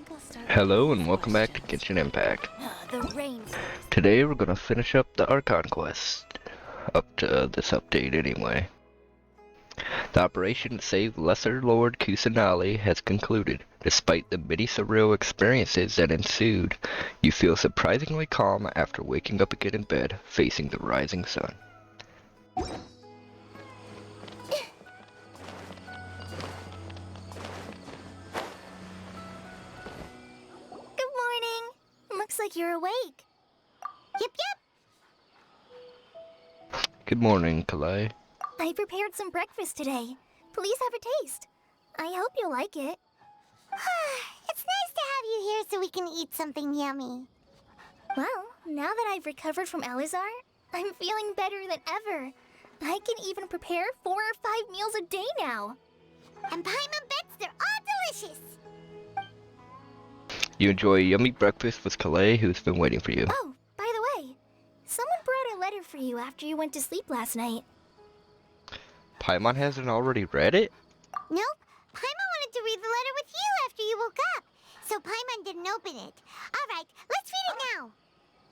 think I'll start. Hello and welcome back to Genshin Impact. The rain. Today we're gonna finish up the Archon quest. Up to this update anyway. The operation to save Lesser Lord Kusanali has concluded. Despite the many surreal experiences that ensued, you feel surprisingly calm after waking up again in bed, facing the rising sun. Good morning. Looks like you're awake. Yep. Good morning, Kalai. I prepared some breakfast today. Please have a taste. I hope you'll like it. It's nice to have you here so we can eat something yummy. Well, now that I've recovered from Elazar, I'm feeling better than ever. I can even prepare 4 or 5 meals a day now. And Paimon bets they're all delicious. You enjoy a yummy breakfast with Kalai, who's been waiting for you. Oh, by the way, someone brought a letter for you after you went to sleep last night. Paimon hasn't already read it? Nope, Paimon wanted to read the letter with you after you woke up. So Paimon didn't open it. Alright, let's read it now.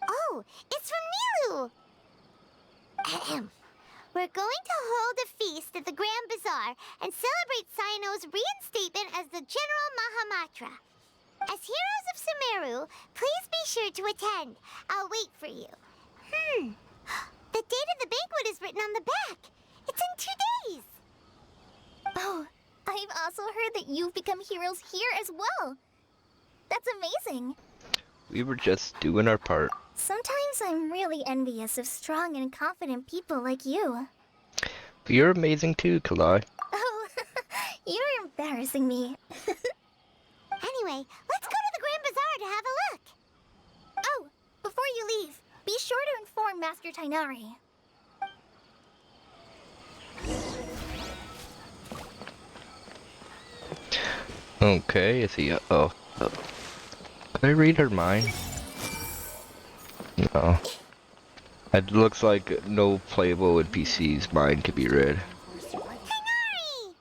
Oh, it's from Nilu. Ahem. We're going to hold a feast at the Grand Bazaar and celebrate Cyno's reinstatement as the General Mahamatra. As heroes of Sumeru, please be sure to attend. I'll wait for you. The date of the banquet is written on the back. It's in 2 days. Oh, I've also heard that you've become heroes here as well. That's amazing. We were just doing our part. Sometimes I'm really envious of strong and confident people like you. You're amazing too, Kalai. Oh, you're embarrassing me. Anyway, let's go to the Grand Bazaar to have a look. Oh, before you leave, be sure to inform Master Tainari. Okay, is he? Oh. Can I read her mind? No. It looks like no playable NPC's mind can be read. Tainari!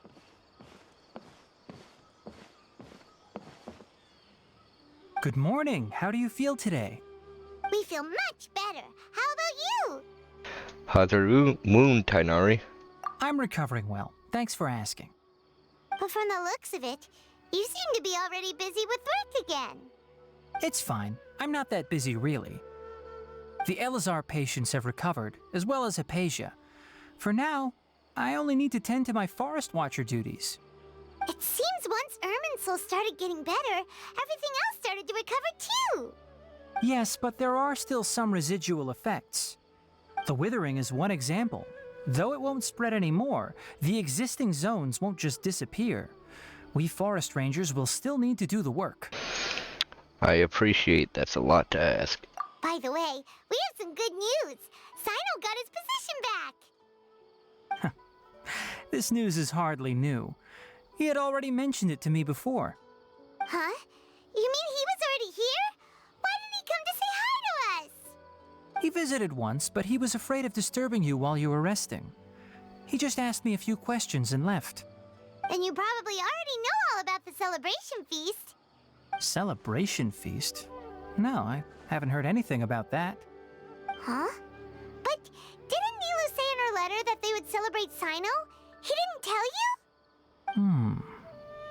Good morning. How do you feel today? We feel much better. How about you? How's her wound, Tainari? I'm recovering well. Thanks for asking. But from the looks of it, you seem to be already busy with work again. It's fine. I'm not that busy, really. The Elazar patients have recovered, as well as Hypatia. For now, I only need to tend to my Forest Watcher duties. It seems once Irminsul started getting better, everything else started to recover too. Yes, but there are still some residual effects. The withering is one example. Though it won't spread anymore, the existing zones won't just disappear. We forest rangers will still need to do the work. I appreciate that's a lot to ask. By the way, we have some good news. Cyno got his position back. This news is hardly new. He had already mentioned it to me before. Huh? You mean he was already here? Why didn't he come to say hi to us? He visited once, but he was afraid of disturbing you while you were resting. He just asked me a few questions and left. Then you probably already know all about the celebration feast. Celebration feast? No, I haven't heard anything about that. Huh? But didn't Nilu say in her letter that they would celebrate Cyno? He didn't tell you?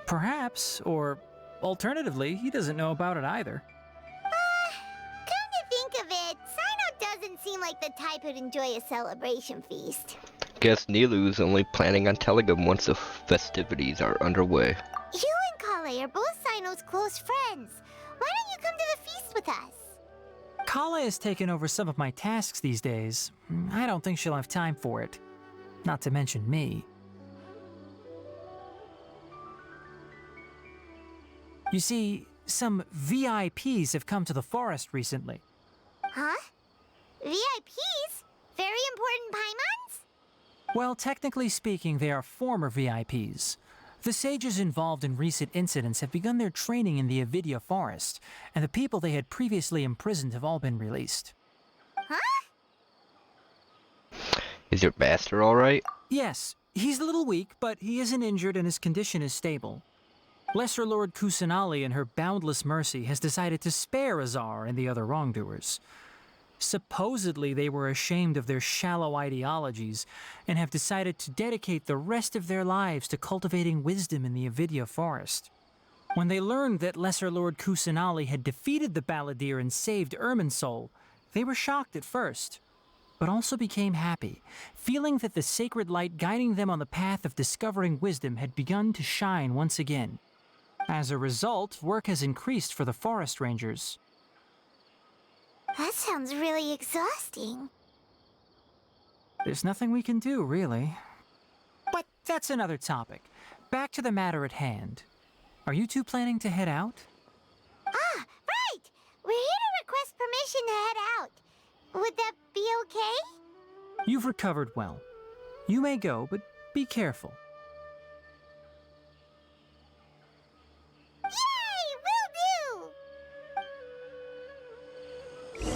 Perhaps, or alternatively, he doesn't know about it either. Come to think of it, Cyno doesn't seem like the type who'd enjoy a celebration feast. Guess Nilu's only planning on telling him once the festivities are underway. You and Kale are both Cyno's close friends. Why don't you come to the feast with us? Kala has taken over some of my tasks these days. I don't think she'll have time for it. Not to mention me. You see, some VIPs have come to the forest recently. Huh? VIPs? Very important Paimons? Well, technically speaking, they are former VIPs. The sages involved in recent incidents have begun their training in the Avidya forest, and the people they had previously imprisoned have all been released. Huh? Is your master alright? Yes, he's a little weak, but he isn't injured and his condition is stable. Lesser Lord Kusanali in her boundless mercy has decided to spare Azar and the other wrongdoers. Supposedly, they were ashamed of their shallow ideologies and have decided to dedicate the rest of their lives to cultivating wisdom in the Avidya forest. When they learned that Lesser Lord Kusanali had defeated the Balladeer and saved Irminsul, they were shocked at first, but also became happy, feeling that the sacred light guiding them on the path of discovering wisdom had begun to shine once again. As a result, work has increased for the forest rangers. That sounds really exhausting. There's nothing we can do, really. But that's another topic. Back to the matter at hand. Are you two planning to head out? Ah, right! We're here to request permission to head out. Would that be okay? You've recovered well. You may go, but be careful. Yay! Will do!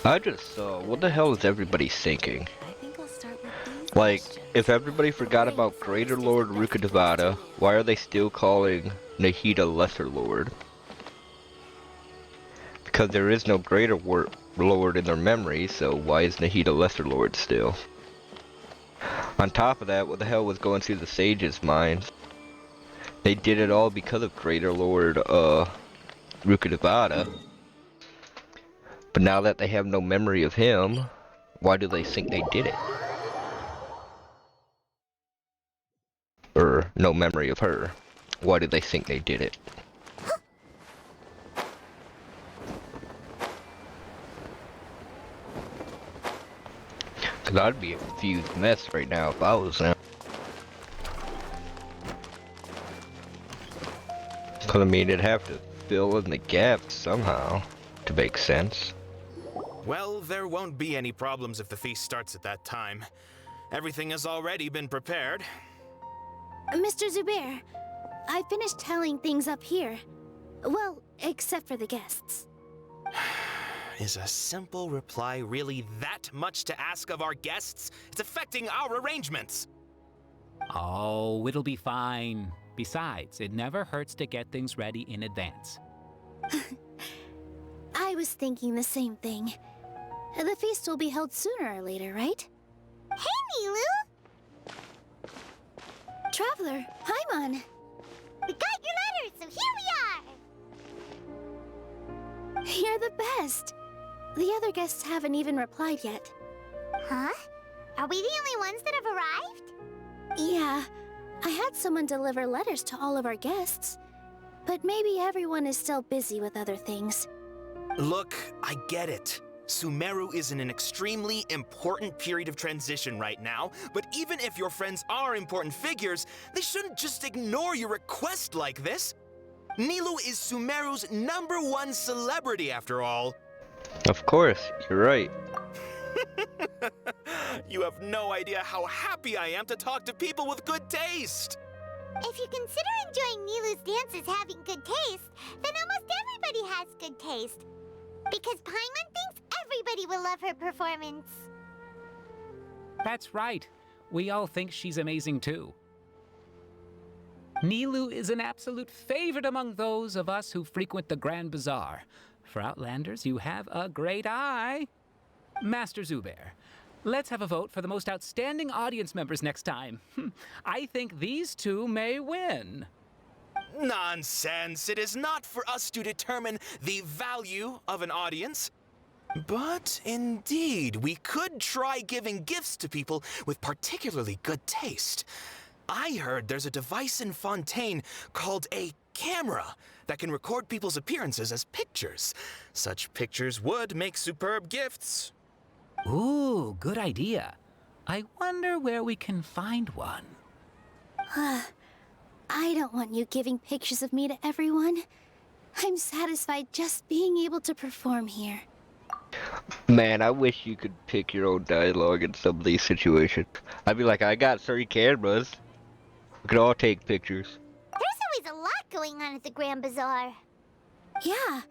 I just what the hell is everybody thinking? I think I'll start with these Like, questions. if everybody forgot about Greater Lord Rukkhadevata, why are they still calling Nahida Lesser Lord? Because there is no Greater Lord in their memory, so why is Nahida Lesser Lord still? On top of that, what the hell was going through the sages' minds? They did it all because of Greater Lord Rukkhadevata. But now that they have no memory of him, why do they think they did it? Or no memory of her. Why do they think they did it? Cause I'd be a confused mess right now if I was them. Cause I mean, it'd have to fill in the gaps somehow to make sense. Well, there won't be any problems if the feast starts at that time. Everything has already been prepared. Mr. Zubair, I finished telling things up here. Well, except for the guests. Is a simple reply really that much to ask of our guests? It's affecting our arrangements. Oh, it'll be fine. Besides, it never hurts to get things ready in advance. I was thinking the same thing. The feast will be held sooner or later, right? Hey, Nilu! Traveler, Paimon. We got your letter, so here we are! You're the best. The other guests haven't even replied yet. Huh? Are we the only ones that have arrived? Yeah, I had someone deliver letters to all of our guests. But maybe everyone is still busy with other things. Look, I get it. Sumeru is in an extremely important period of transition right now, but even if your friends are important figures, they shouldn't just ignore your request like this. Nilu is Sumeru's #1 celebrity after all. Of course, you're right. You have no idea how happy I am to talk to people with good taste. If you consider enjoying Nilu's dances having good taste, then almost everybody has good taste. Because Paimon thinks everybody will love her performance. That's right. We all think she's amazing too. Nilu is an absolute favorite among those of us who frequent the Grand Bazaar. For Outlanders, you have a great eye. Master Zubair, let's have a vote for the most outstanding audience members next time. I think these two may win. Nonsense! It is not for us to determine the value of an audience. But indeed, we could try giving gifts to people with particularly good taste. I heard there's a device in Fontaine called a camera that can record people's appearances as pictures. Such pictures would make superb gifts. Ooh, good idea. I wonder where we can find one. I don't want you giving pictures of me to everyone. I'm satisfied just being able to perform here. Man, I wish you could pick your own dialogue in some of these situations. I'd be like, I got 3 cameras. We could all take pictures. There's always a lot going on at the Grand Bazaar. Yeah,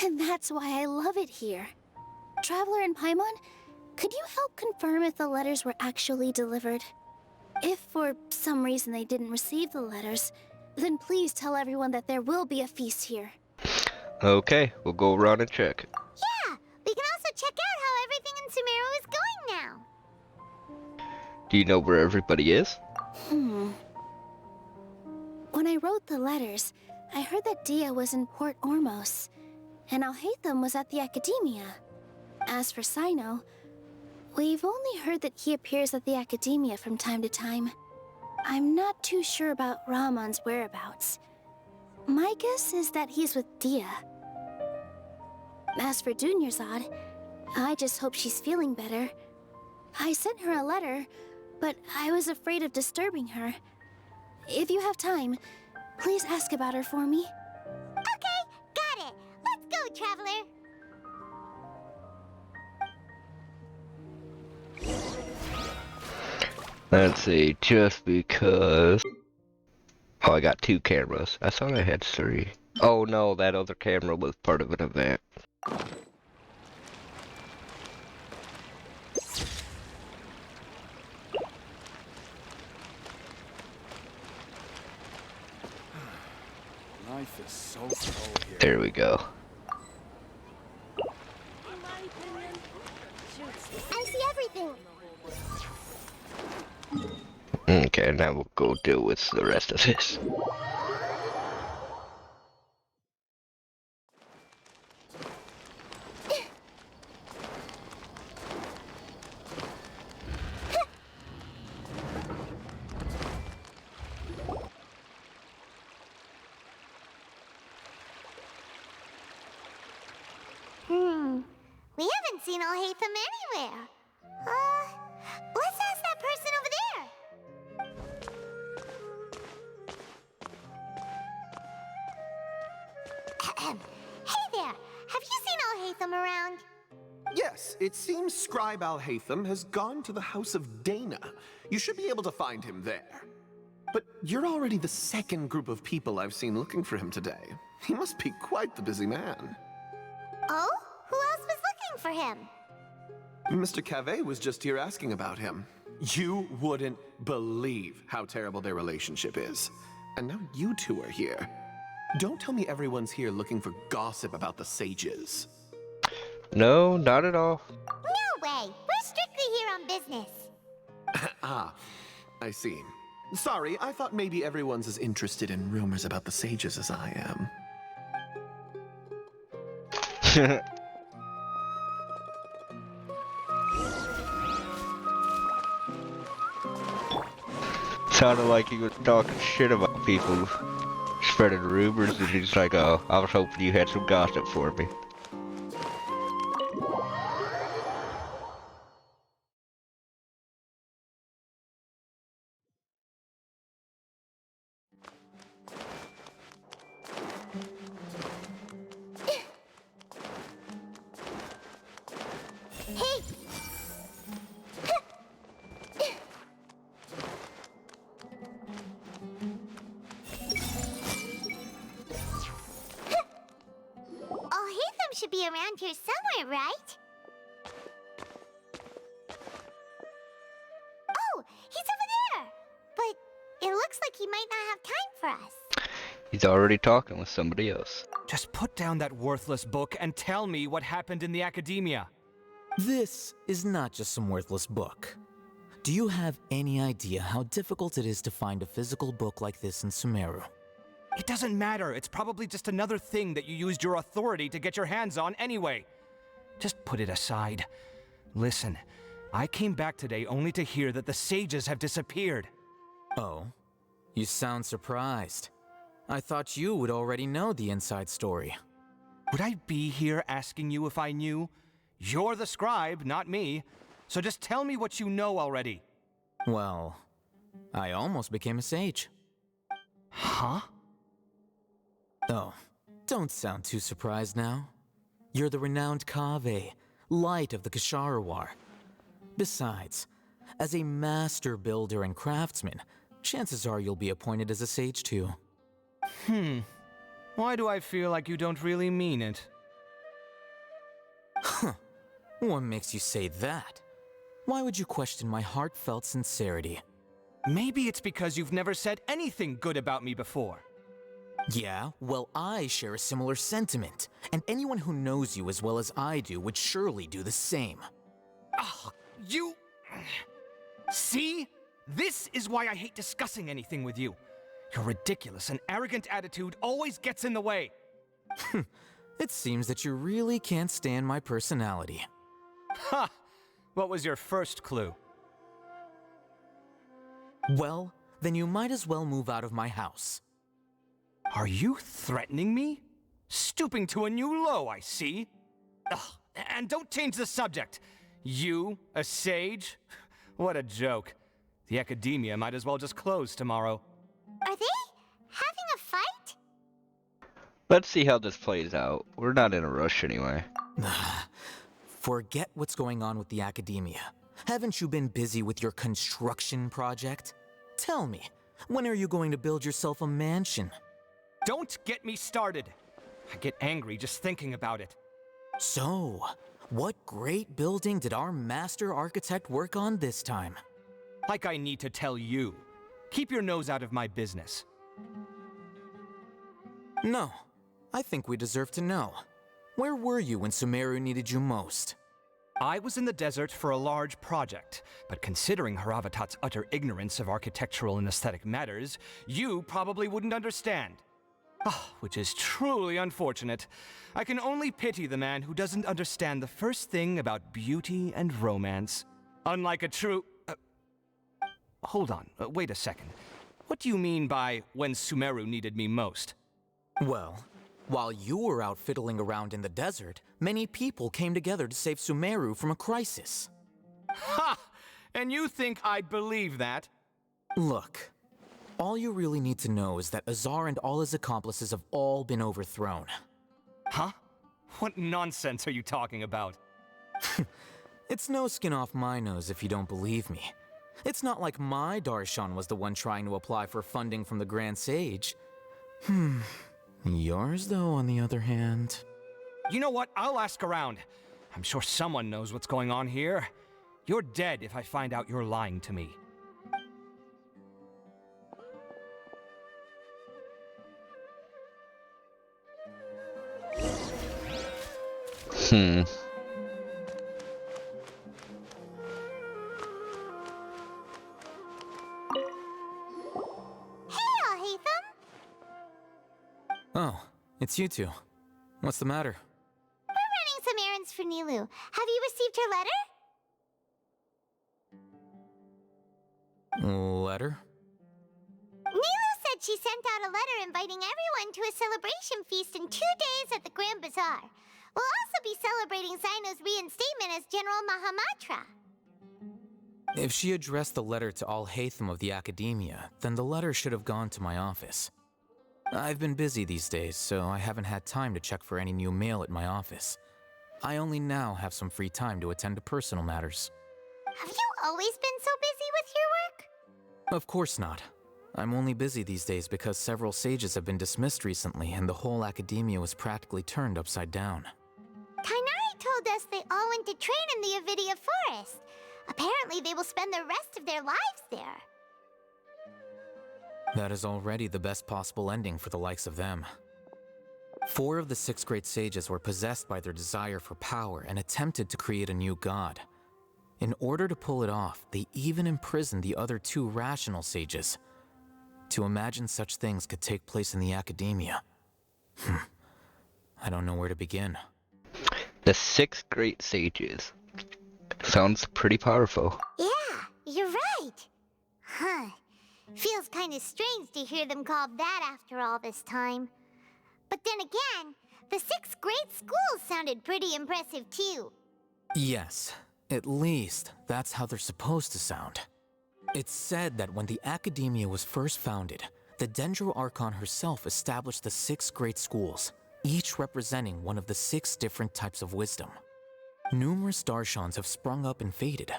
and that's why I love it here. Traveler and Paimon, could you help confirm if the letters were actually delivered? If for some reason they didn't receive the letters, Then please tell everyone that there will be a feast here. Okay, we'll go around and check. Yeah, we can also check out how everything in Sumeru is going now. Do you know where everybody is? When I wrote the letters, I heard that Dia was in Port Ormos, and Alhaitham was at the Academia. As for Sino, we've only heard that he appears at the Academia from time to time. I'm not too sure about Ramon's whereabouts. My guess is that he's with Dia. As for Dunyarzad, I just hope she's feeling better. I sent her a letter, but I was afraid of disturbing her. If you have time, please ask about her for me. Okay, got it. Let's go, Traveler. Let's see, just because... Oh, I got 2 cameras. I thought I had 3. Oh no, that other camera was part of an event. Life is so slow here. There we go. I see everything. Okay, now we'll go deal with the rest of this. We haven't seen Alhaitham anywhere. Let's ask that person over there. Hey there, have you seen Alhaitham around? Yes, it seems Scribe Alhaitham has gone to the House of Dana. You should be able to find him there. But you're already the 2nd group of people I've seen looking for him today. He must be quite the busy man. Oh? Who else was looking for him? Mr. Cave was just here asking about him. You wouldn't believe how terrible their relationship is. And now you two are here. Don't tell me everyone's here looking for gossip about the sages. No, not at all. No way. We're strictly here on business. Ah, I see. Sorry, I thought maybe everyone's as interested in rumors about the sages as I am. Sounded like he was talking shit about people, spreading rumors, and he's like, oh, I was hoping you had some gossip for me. Hey! Alhaitham should be around here somewhere, right? Oh, he's over there! But it looks like he might not have time for us. He's already talking with somebody else. Just put down that worthless book and tell me what happened in the Academia. This is not just some worthless book. Do you have any idea how difficult it is to find a physical book like this in Sumeru? It doesn't matter. It's probably just another thing that you used your authority to get your hands on anyway. Just put it aside. Listen, I came back today only to hear that the sages have disappeared. Oh, you sound surprised. I thought you would already know the inside story. Would I be here asking you if I knew? You're the scribe, not me. So just tell me what you know already. Well, I almost became a sage. Huh? Oh, don't sound too surprised now. You're the renowned Kaveh, light of the Ksharawar. Besides, as a master builder and craftsman, chances are you'll be appointed as a sage too. Why do I feel like you don't really mean it? Huh. What makes you say that? Why would you question my heartfelt sincerity? Maybe it's because you've never said anything good about me before. Yeah, well, I share a similar sentiment, and anyone who knows you as well as I do would surely do the same. Oh, you... See? This is why I hate discussing anything with you. Your ridiculous and arrogant attitude always gets in the way. It seems that you really can't stand my personality. Ha! What was your first clue? Well, then you might as well move out of my house. Are you threatening me? Stooping to a new low, I see. Ugh, and don't change the subject. You, a sage? What a joke. The academia might as well just close tomorrow. Are they having a fight? Let's see how this plays out. We're not in a rush anyway. Forget what's going on with the academia. Haven't you been busy with your construction project? Tell me, when are you going to build yourself a mansion? Don't get me started. I get angry just thinking about it. So, what great building did our master architect work on this time? Like I need to tell you. Keep your nose out of my business. No, I think we deserve to know. Where were you when Sumeru needed you most? I was in the desert for a large project, but considering Haravatat's utter ignorance of architectural and aesthetic matters, you probably wouldn't understand. Which is truly unfortunate. I can only pity the man who doesn't understand the first thing about beauty and romance. Unlike a true... hold on, wait a second. What do you mean by when Sumeru needed me most? Well, while you were out fiddling around in the desert, many people came together to save Sumeru from a crisis. Ha! And you think I'd believe that? Look, all you really need to know is that Azar and all his accomplices have all been overthrown. Huh? What nonsense are you talking about? It's no skin off my nose if you don't believe me. It's not like my Darshan was the one trying to apply for funding from the Grand Sage. Yours, though, on the other hand... You know what? I'll ask around. I'm sure someone knows what's going on here. You're dead if I find out you're lying to me. Hmm. Oh, it's you two. What's the matter? We're running some errands for Nilu. Have you received her letter? Letter? Nilu said she sent out a letter inviting everyone to a celebration feast in 2 days at the Grand Bazaar. We'll also be celebrating Zaino's reinstatement as General Mahamatra. If she addressed the letter to all Hatham of the Academia, then the letter should have gone to my office. I've been busy these days, so I haven't had time to check for any new mail at my office. I only now have some free time to attend to personal matters. Have you always been so busy with your work? Of course not. I'm only busy these days because several sages have been dismissed recently and the whole academia was practically turned upside down. Kainari told us they all went to train in the Avidia Forest. Apparently they will spend the rest of their lives there. That is already the best possible ending for the likes of them. 4 of the 6 great sages were possessed by their desire for power and attempted to create a new god. In order to pull it off, they even imprisoned the other 2 rational sages. To imagine such things could take place in the academia. I don't know where to begin. The 6 great sages. Sounds pretty powerful. Yeah, you're right. Huh. Feels kind of strange to hear them called that after all this time. But then again, the 6 great schools sounded pretty impressive too. Yes, at least that's how they're supposed to sound. It's said that when the academia was first founded, the Dendro Archon herself established the 6 great schools, each representing one of the 6 different types of wisdom. Numerous Darshans have sprung up and faded.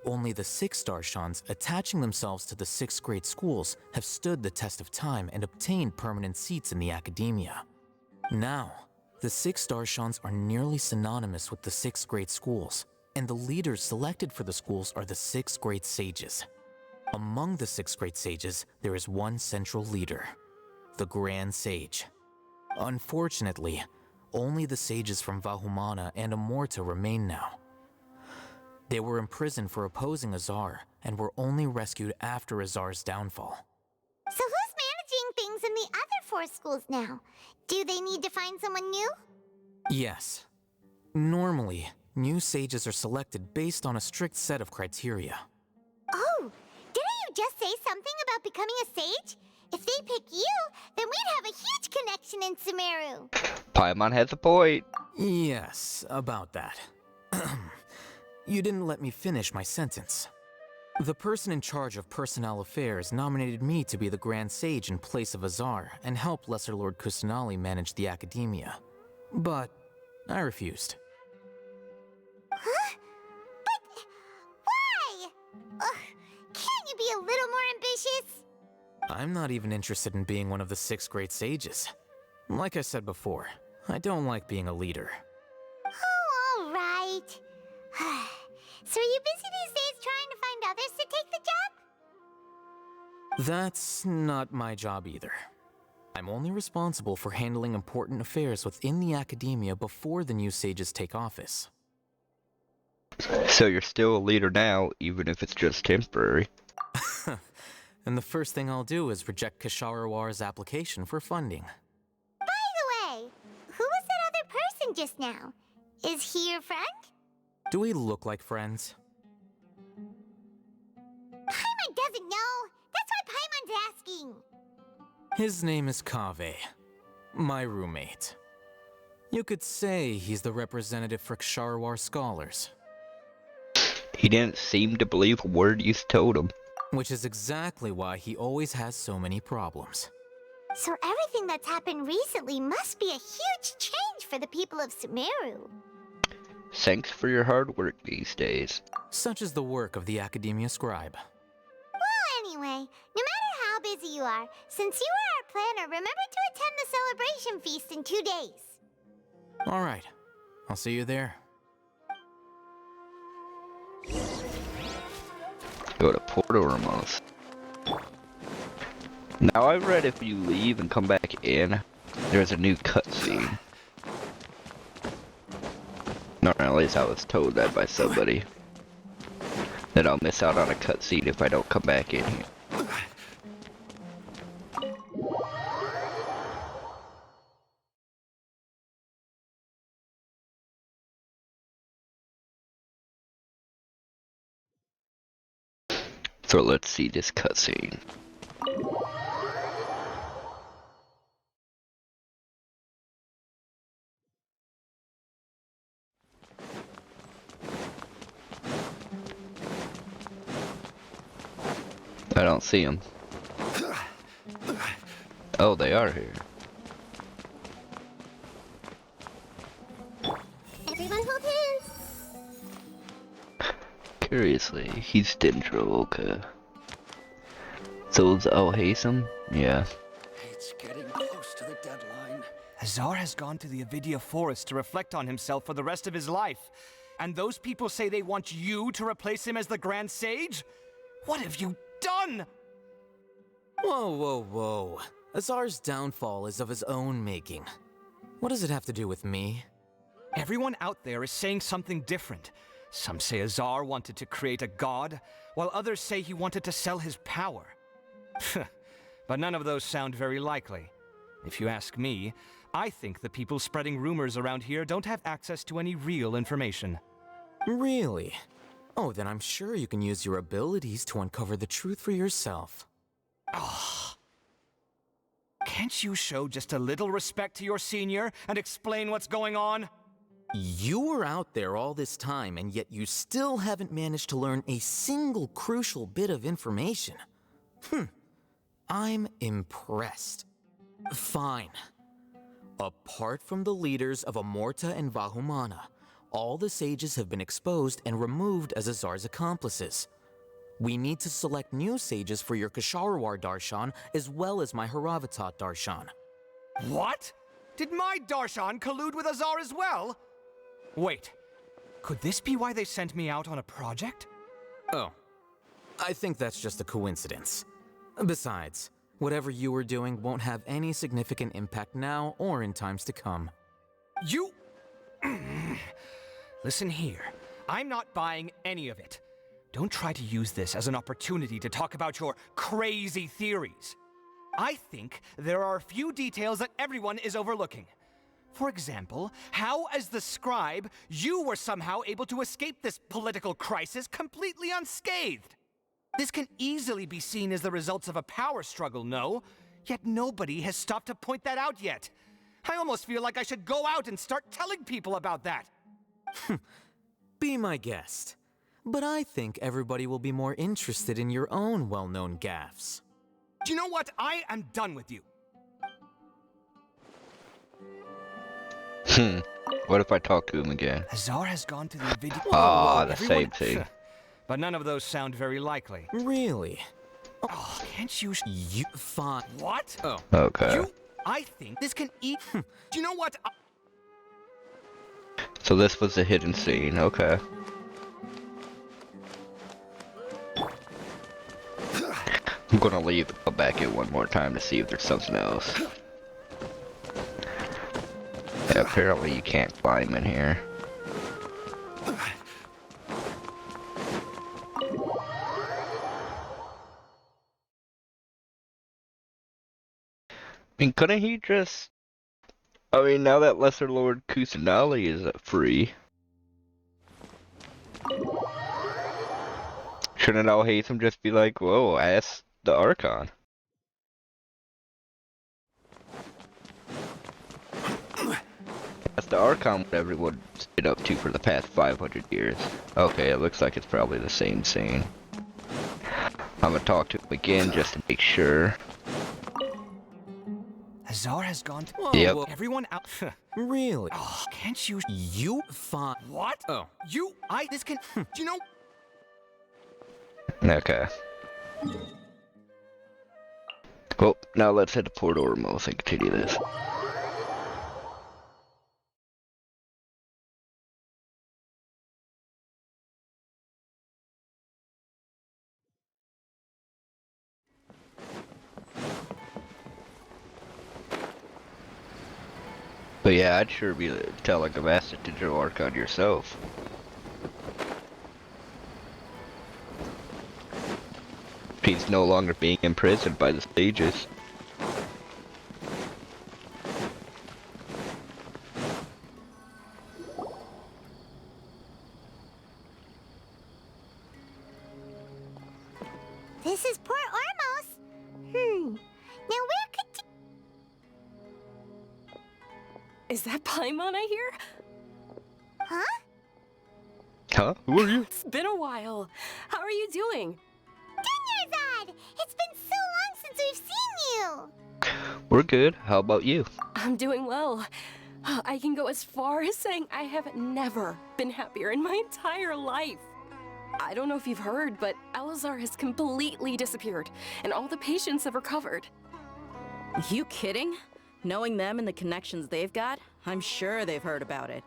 Only the 6 Darshans attaching themselves to the 6 great schools have stood the test of time and obtained permanent seats in the academia. Now, the 6 Darshans are nearly synonymous with the 6 great schools, and the leaders selected for the schools are the 6 great sages. Among the 6 great sages, there is one central leader, the Grand Sage. Unfortunately, only the sages from Vahumana and Amorta remain now. They were imprisoned for opposing Azar and were only rescued after Azar's downfall. So who's managing things in the other 4 schools now? Do they need to find someone new? Yes. Normally, new sages are selected based on a strict set of criteria. Oh, didn't you just say something about becoming a sage? If they pick you, then we'd have a huge connection in Sumeru. Paimon has a point. Yes, about that. You didn't let me finish my sentence. The person in charge of personnel affairs nominated me to be the Grand Sage in place of Azar and help Lesser Lord Kusanali manage the academia. But I refused. Huh? But why? Can't you be a little more ambitious? I'm not even interested in being one of the 6 great sages. Like I said before, I don't like being a leader. Oh, all right. So are you busy these days trying to find others to take the job? That's not my job either. I'm only responsible for handling important affairs within the academia before the new sages take office. So you're still a leader now, even if it's just temporary. And the first thing I'll do is reject Kasharawar's application for funding. By the way, who was that other person just now? Is he your friend? Do we look like friends? Paimon doesn't know. That's why Paimon's asking. His name is Kaveh, my roommate. You could say he's the representative for Ksharawar scholars. He didn't seem to believe a word you told him. Which is exactly why he always has so many problems. So everything that's happened recently must be a huge change for the people of Sumeru. Thanks for your hard work these days. Such is the work of the Academia Scribe. Well, anyway, no matter how busy you are, since you are our planner, remember to attend the celebration feast in 2 days. All right, I'll see you there. Go to Porto Ramos. Now I read if you leave and come back in, there's a new cutscene. No, at least I was told that by somebody. That I'll miss out on a cutscene if I don't come back in here. So let's see this cutscene. I don't see them. Oh, they are here. Everyone hold hands. Curiously, he's Dendroka. So is Alhazen? Yeah. It's getting close to the deadline. Azar has gone to the Avidia Forest to reflect on himself for the rest of his life. And those people say they want you to replace him as the Grand Sage? What have you done? Whoa, whoa, whoa. Azar's downfall is of his own making. What does it have to do with me? Everyone out there is saying something different. Some say Azar wanted to create a god, while others say he wanted to sell his power. But none of those sound very likely. If you ask me, I think the people spreading rumors around here don't have access to any real information. Really? Oh, then I'm sure you can use your abilities to uncover the truth for yourself. Ah. Can't you show just a little respect to your senior and explain what's going on? You were out there all this time, and yet you still haven't managed to learn a single crucial bit of information. I'm impressed. Fine. Apart from the leaders of Amorta and Vahumana, all the sages have been exposed and removed as Azar's accomplices. We need to select new sages for your Ksharawar Darshan as well as my Haravatat Darshan. What? Did my Darshan collude with Azar as well? Wait, could this be why they sent me out on a project? Oh, I think that's just a coincidence. Besides, whatever you were doing won't have any significant impact now or in times to come. You... Listen here. I'm not buying any of it. Don't try to use this as an opportunity to talk about your crazy theories. I think there are a few details that everyone is overlooking. For example, how as the scribe, you were somehow able to escape this political crisis completely unscathed. This can easily be seen as the results of a power struggle, no? Yet nobody has stopped to point that out yet. I almost feel like I should go out and start telling people about that. Be my guest. But I think everybody will be more interested in your own well-known gaffes. Do you know what? I am done with you. What if I talk to him again? Azar has gone to the video. Ah, the same thing. But none of those sound very likely. Really? Oh, can't you? You fine. What? Oh. Okay. I think this can eat. Do you know what? So this was a hidden scene. Okay. I'm gonna leave and go back in one more time to see if there's something else. Yeah, apparently you can't climb in here. I mean, couldn't he just... I mean, now that Lesser Lord Kusanali is free, shouldn't Alhaitham just be like, whoa, ask the Archon? Ask the Archon what everyone's been up to for the past 500 years. Okay, it looks like it's probably the same scene. I'm gonna talk to him again just to make sure. Azar has gone to... Yep. Everyone out... Really? Oh, can't you... You fine. What? Oh. This can... Do you know... Okay. Well, now let's head to Port Ormos and continue this. But yeah, I'd sure be telling a master to draw Archon yourself. He's no longer being imprisoned by the sages. This is Port Ormos. Now where could... Is that Paimon I hear? Huh? Huh? Who are you? It's been a while. How are you doing? Dunyarzad! It's been so long since we've seen you! We're good. How about you? I'm doing well. I can go as far as saying I have never been happier in my entire life. I don't know if you've heard, but Elazar has completely disappeared, and all the patients have recovered. You kidding? Knowing them and the connections they've got, I'm sure they've heard about it.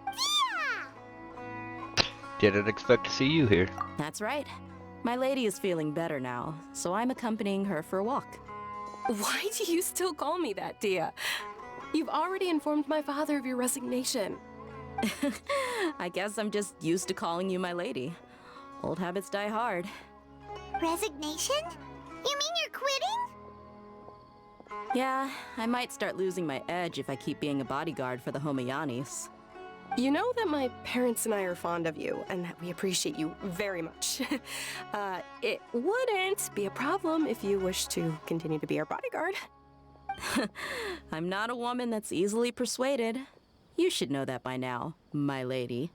Yeah! Didn't expect to see you here. That's right. My lady is feeling better now, so I'm accompanying her for a walk. Why do you still call me that, Dia? You've already informed my father of your resignation. I guess I'm just used to calling you my lady. Old habits die hard. Resignation? You mean you're quitting? Yeah, I might start losing my edge if I keep being a bodyguard for the Homayanis. You know that my parents and I are fond of you, and that we appreciate you very much. It wouldn't be a problem if you wish to continue to be our bodyguard. I'm not a woman that's easily persuaded. You should know that by now, my lady.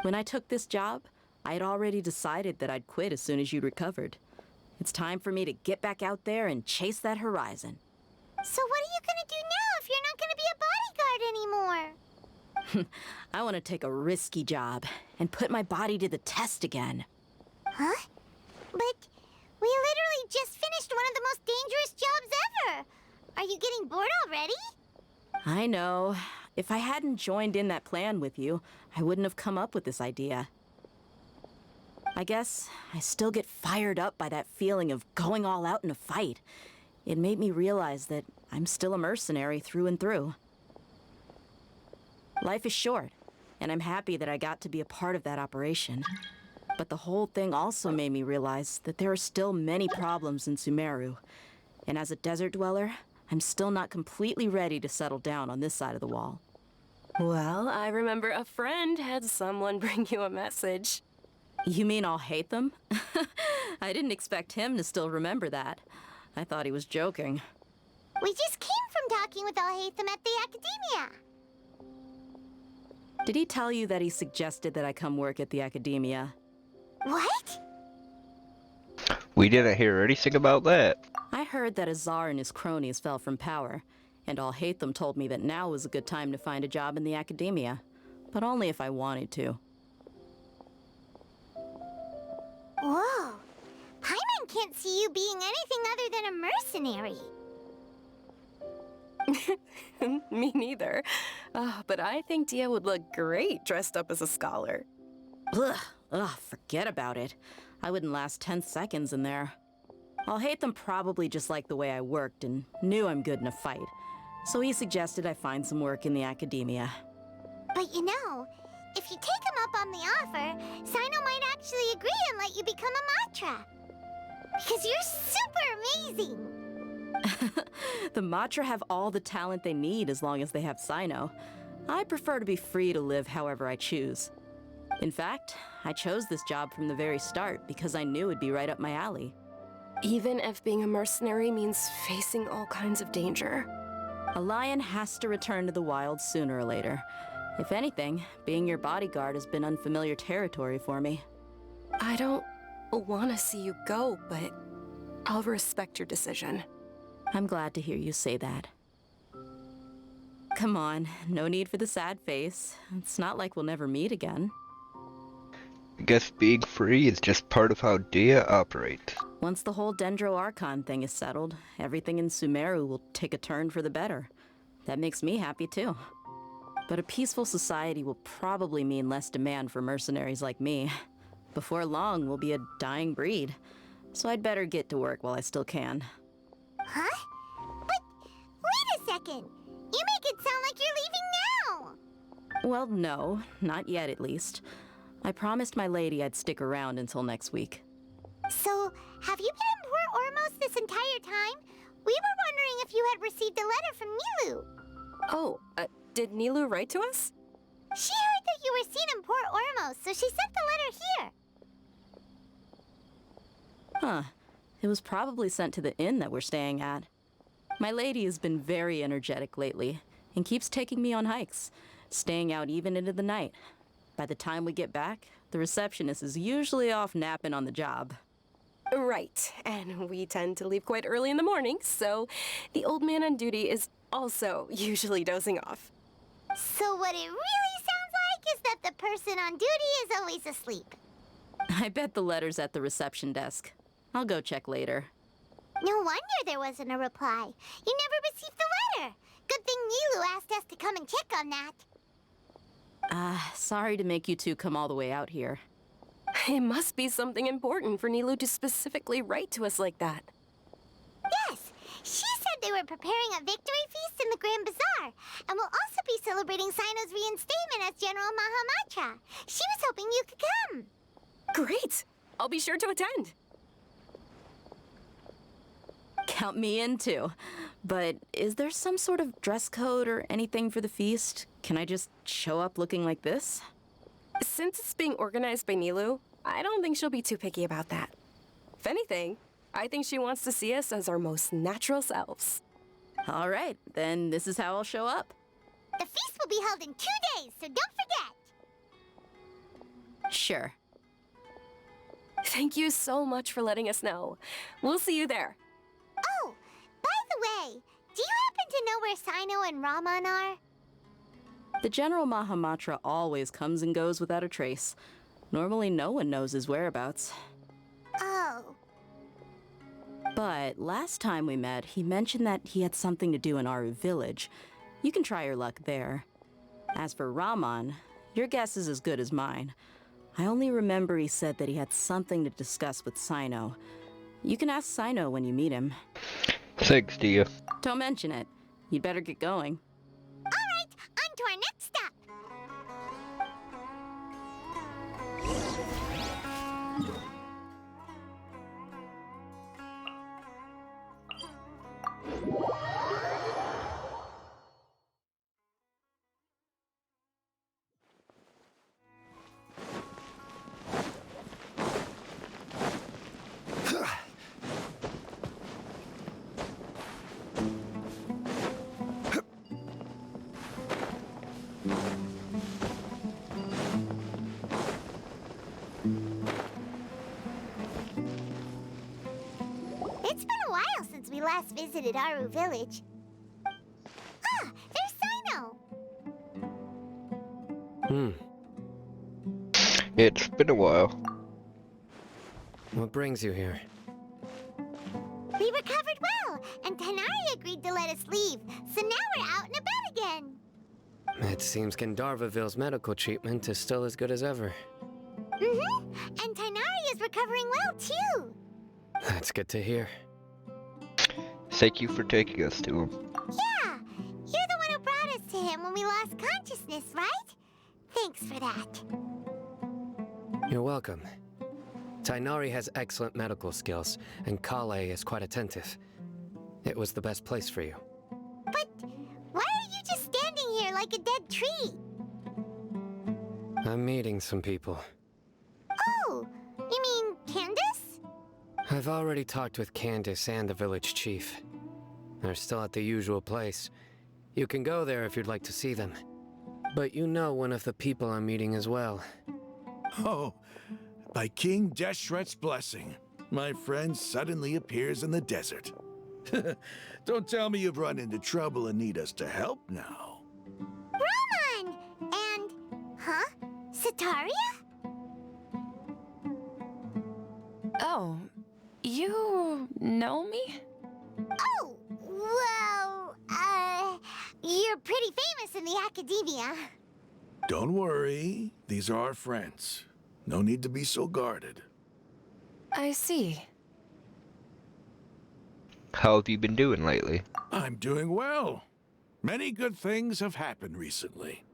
When I took this job, I'd already decided that I'd quit as soon as you'd recovered. It's time for me to get back out there and chase that horizon. So what are you gonna do now if you're not gonna be a bodyguard anymore? I want to take a risky job and put my body to the test again. Huh? But we literally just finished one of the most dangerous jobs ever! Are you getting bored already? I know. If I hadn't joined in that plan with you, I wouldn't have come up with this idea. I guess I still get fired up by that feeling of going all out in a fight. It made me realize that I'm still a mercenary through and through. Life is short, and I'm happy that I got to be a part of that operation. But the whole thing also made me realize that there are still many problems in Sumeru. And as a desert dweller, I'm still not completely ready to settle down on this side of the wall. Well, I remember a friend had someone bring you a message. You mean I'll hate them? I didn't expect him to still remember that. I thought he was joking. We just came from talking with Alhaitham at the Academia. Did he tell you that he suggested that I come work at the Academia? What? We didn't hear anything about that. I heard that Azar and his cronies fell from power, and Alhaitham told me that now was a good time to find a job in the Academia, but only if I wanted to. Whoa. Paimon can't see you being anything other than a mercenary. Me neither. But I think Dia would look great dressed up as a scholar. Ugh, forget about it. I wouldn't last 10 seconds in there. Alhaitham probably just liked the way I worked and knew I'm good in a fight, so he suggested I find some work in the Academia. But you know, if you take him up on the offer, Sino might actually agree and let you become a Matra. Because you're super amazing! The Matra have all the talent they need as long as they have Sino. I prefer to be free to live however I choose. In fact, I chose this job from the very start because I knew it'd be right up my alley. Even if being a mercenary means facing all kinds of danger. A lion has to return to the wild sooner or later. If anything, being your bodyguard has been unfamiliar territory for me. I don't want to see you go, but I'll respect your decision. I'm glad to hear you say that. Come on, no need for the sad face. It's not like we'll never meet again. I guess being free is just part of how Dia operates. Once the whole Dendro Archon thing is settled, everything in Sumeru will take a turn for the better. That makes me happy too. But a peaceful society will probably mean less demand for mercenaries like me. Before long, we'll be a dying breed. So I'd better get to work while I still can. Huh? But wait a second! You make it sound like you're leaving now! Well, no, not yet at least. I promised my lady I'd stick around until next week. So, have you been in Port Ormos this entire time? We were wondering if you had received a letter from Nilu. Oh, did Nilu write to us? She heard that you were seen in Port Ormos, so she sent the letter here. Huh. It was probably sent to the inn that we're staying at. My lady has been very energetic lately, and keeps taking me on hikes, staying out even into the night. By the time we get back, the receptionist is usually off napping on the job. Right, and we tend to leave quite early in the morning, so the old man on duty is also usually dozing off. So what it really sounds like is that the person on duty is always asleep. I bet the letter's at the reception desk. I'll go check later. No wonder there wasn't a reply. You never received the letter. Good thing Nilu asked us to come and check on that. Sorry to make you two come all the way out here. It must be something important for Nilu to specifically write to us like that. Yes, she said they were preparing a victory feast in the Grand Bazaar, and will also be celebrating Sino's reinstatement as General Mahamatra. She was hoping you could come. Great! I'll be sure to attend. Count me in too. But is there some sort of dress code or anything for the feast? Can I just show up looking like this? Since it's being organized by Nilu, I don't think she'll be too picky about that. If anything, I think she wants to see us as our most natural selves. All right, then this is how I'll show up. The feast will be held in 2 days, so don't forget. Sure. Thank you so much for letting us know. We'll see you there. Oh, by the way, do you happen to know where Sino and Raman are? The General Mahamatra always comes and goes without a trace. Normally no one knows his whereabouts. Oh. But last time we met, he mentioned that he had something to do in our village. You can try your luck there. As for Raman, your guess is as good as mine. I only remember he said that he had something to discuss with Sino. You can ask Sino when you meet him. Thanks, Dia. Don't mention it. You'd better get going. Alright, on to our next stop. It's been a while since we last visited Aru Village. Ah, there's Sino! It's been a while. What brings you here? We recovered well, and Tighnari agreed to let us leave, so now we're out and about again. It seems Gandharvaville's medical treatment is still as good as ever. And Tighnari is recovering well, too. That's good to hear. Thank you for taking us to him. Yeah, you're the one who brought us to him when we lost consciousness, right? Thanks for that. You're welcome. Tighnari has excellent medical skills, and Kale is quite attentive. It was the best place for you. But why are you just standing here like a dead tree? I'm meeting some people. Oh, you mean Candace? I've already talked with Candace and the village chief. They're still at the usual place. You can go there if you'd like to see them. But you know one of the people I'm meeting as well. Oh, by King Deshret's blessing, my friend suddenly appears in the desert. Don't tell me you've run into trouble and need us to help now. Roman! And... huh? Sataria? Oh, you know me? Oh, well, you're pretty famous in the academia. Don't worry, these are our friends. No need to be so guarded. I see. How have you been doing lately? I'm doing well. Many good things have happened recently.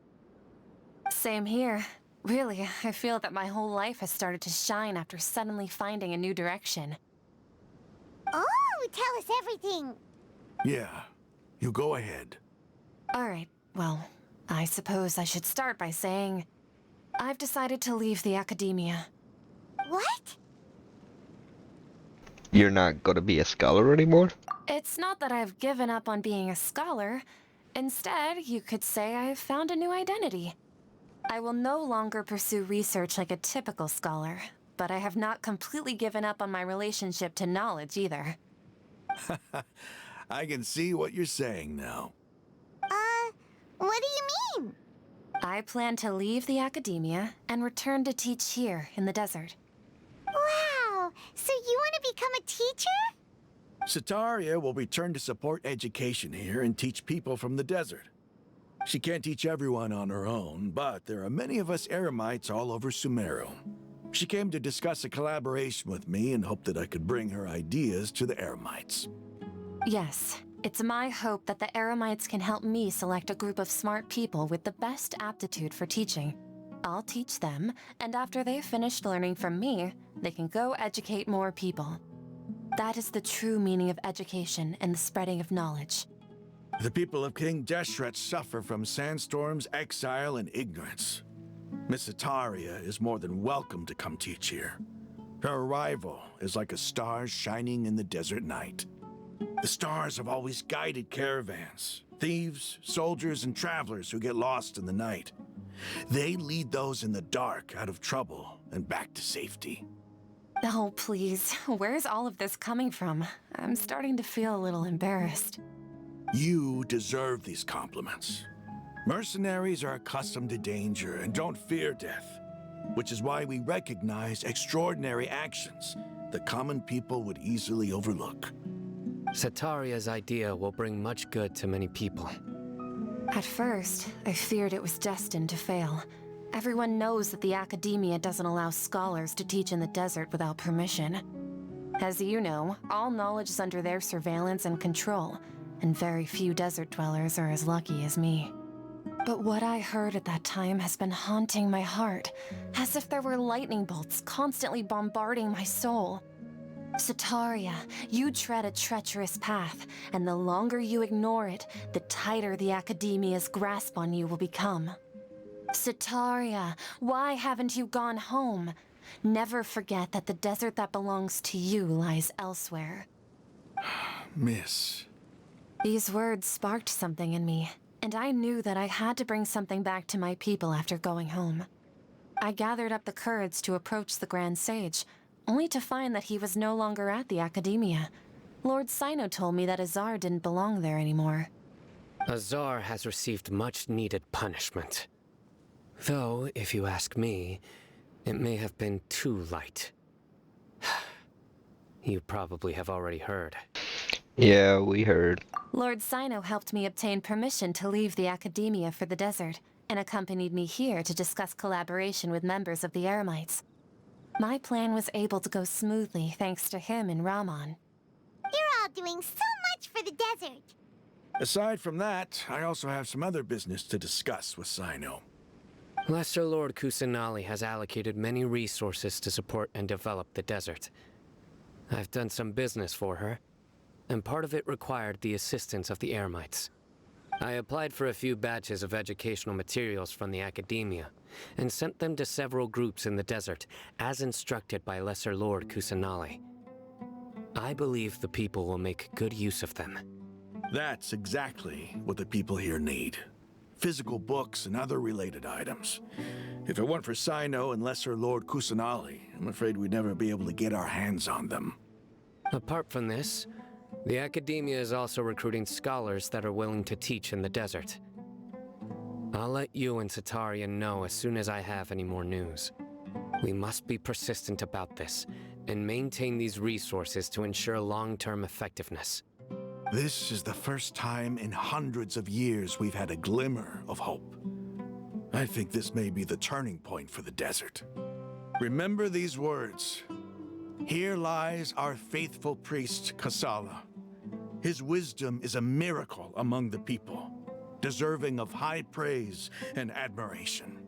Same here. Really, I feel that my whole life has started to shine after suddenly finding a new direction. Oh, tell us everything. Yeah, you go ahead. Alright, well, I suppose I should start by saying I've decided to leave the academia. What? You're not gonna be a scholar anymore? It's not that I've given up on being a scholar. Instead, you could say I've found a new identity. I will no longer pursue research like a typical scholar, but I have not completely given up on my relationship to knowledge either. I can see what you're saying now. What do you mean? I plan to leave the academia and return to teach here in the desert. Wow, so you want to become a teacher? Sataria will return to support education here and teach people from the desert. She can't teach everyone on her own, but there are many of us Eremites all over Sumeru. She came to discuss a collaboration with me and hoped that I could bring her ideas to the Eremites. Yes, it's my hope that the Eremites can help me select a group of smart people with the best aptitude for teaching. I'll teach them, and after they've finished learning from me, they can go educate more people. That is the true meaning of education and the spreading of knowledge. The people of King Deshret suffer from sandstorms, exile, and ignorance. Miss Sataria is more than welcome to come teach here. Her arrival is like a star shining in the desert night. The stars have always guided caravans, thieves, soldiers, and travelers who get lost in the night. They lead those in the dark out of trouble and back to safety. Oh, please. Where's all of this coming from? I'm starting to feel a little embarrassed. You deserve these compliments. Mercenaries are accustomed to danger and don't fear death, which is why we recognize extraordinary actions that common people would easily overlook. Sataria's idea will bring much good to many people. At first, I feared it was destined to fail. Everyone knows that the Academia doesn't allow scholars to teach in the desert without permission. As you know, all knowledge is under their surveillance and control, and very few desert dwellers are as lucky as me. But what I heard at that time has been haunting my heart, as if there were lightning bolts constantly bombarding my soul. Sataria, you tread a treacherous path, and the longer you ignore it, the tighter the Academia's grasp on you will become. Sataria, why haven't you gone home? Never forget that the desert that belongs to you lies elsewhere. Miss. These words sparked something in me, and I knew that I had to bring something back to my people after going home. I gathered up the courage to approach the Grand Sage, only to find that he was no longer at the Academia. Lord Sino told me that Azar didn't belong there anymore. Azar has received much-needed punishment. Though, if you ask me, it may have been too light. You probably have already heard. Yeah, we heard. Lord Sino helped me obtain permission to leave the Academia for the desert, and accompanied me here to discuss collaboration with members of the Eremites. My plan was able to go smoothly thanks to him and Rahman. You're all doing so much for the desert. Aside from that, I also have some other business to discuss with Sino. Lesser Lord Kusanali has allocated many resources to support and develop the desert. I've done some business for her, and part of it required the assistance of the Eremites. I applied for a few batches of educational materials from the Academia, and sent them to several groups in the desert, as instructed by Lesser Lord Kusanali. I believe the people will make good use of them. That's exactly what the people here need. Physical books and other related items. If it weren't for Sino and Lesser Lord Kusanali, I'm afraid we'd never be able to get our hands on them. Apart from this, the Academia is also recruiting scholars that are willing to teach in the desert. I'll let you and Sataria know as soon as I have any more news. We must be persistent about this, and maintain these resources to ensure long-term effectiveness. This is the first time in hundreds of years we've had a glimmer of hope. I think this may be the turning point for the desert. Remember these words. Here lies our faithful priest, Kasala. His wisdom is a miracle among the people, deserving of high praise and admiration.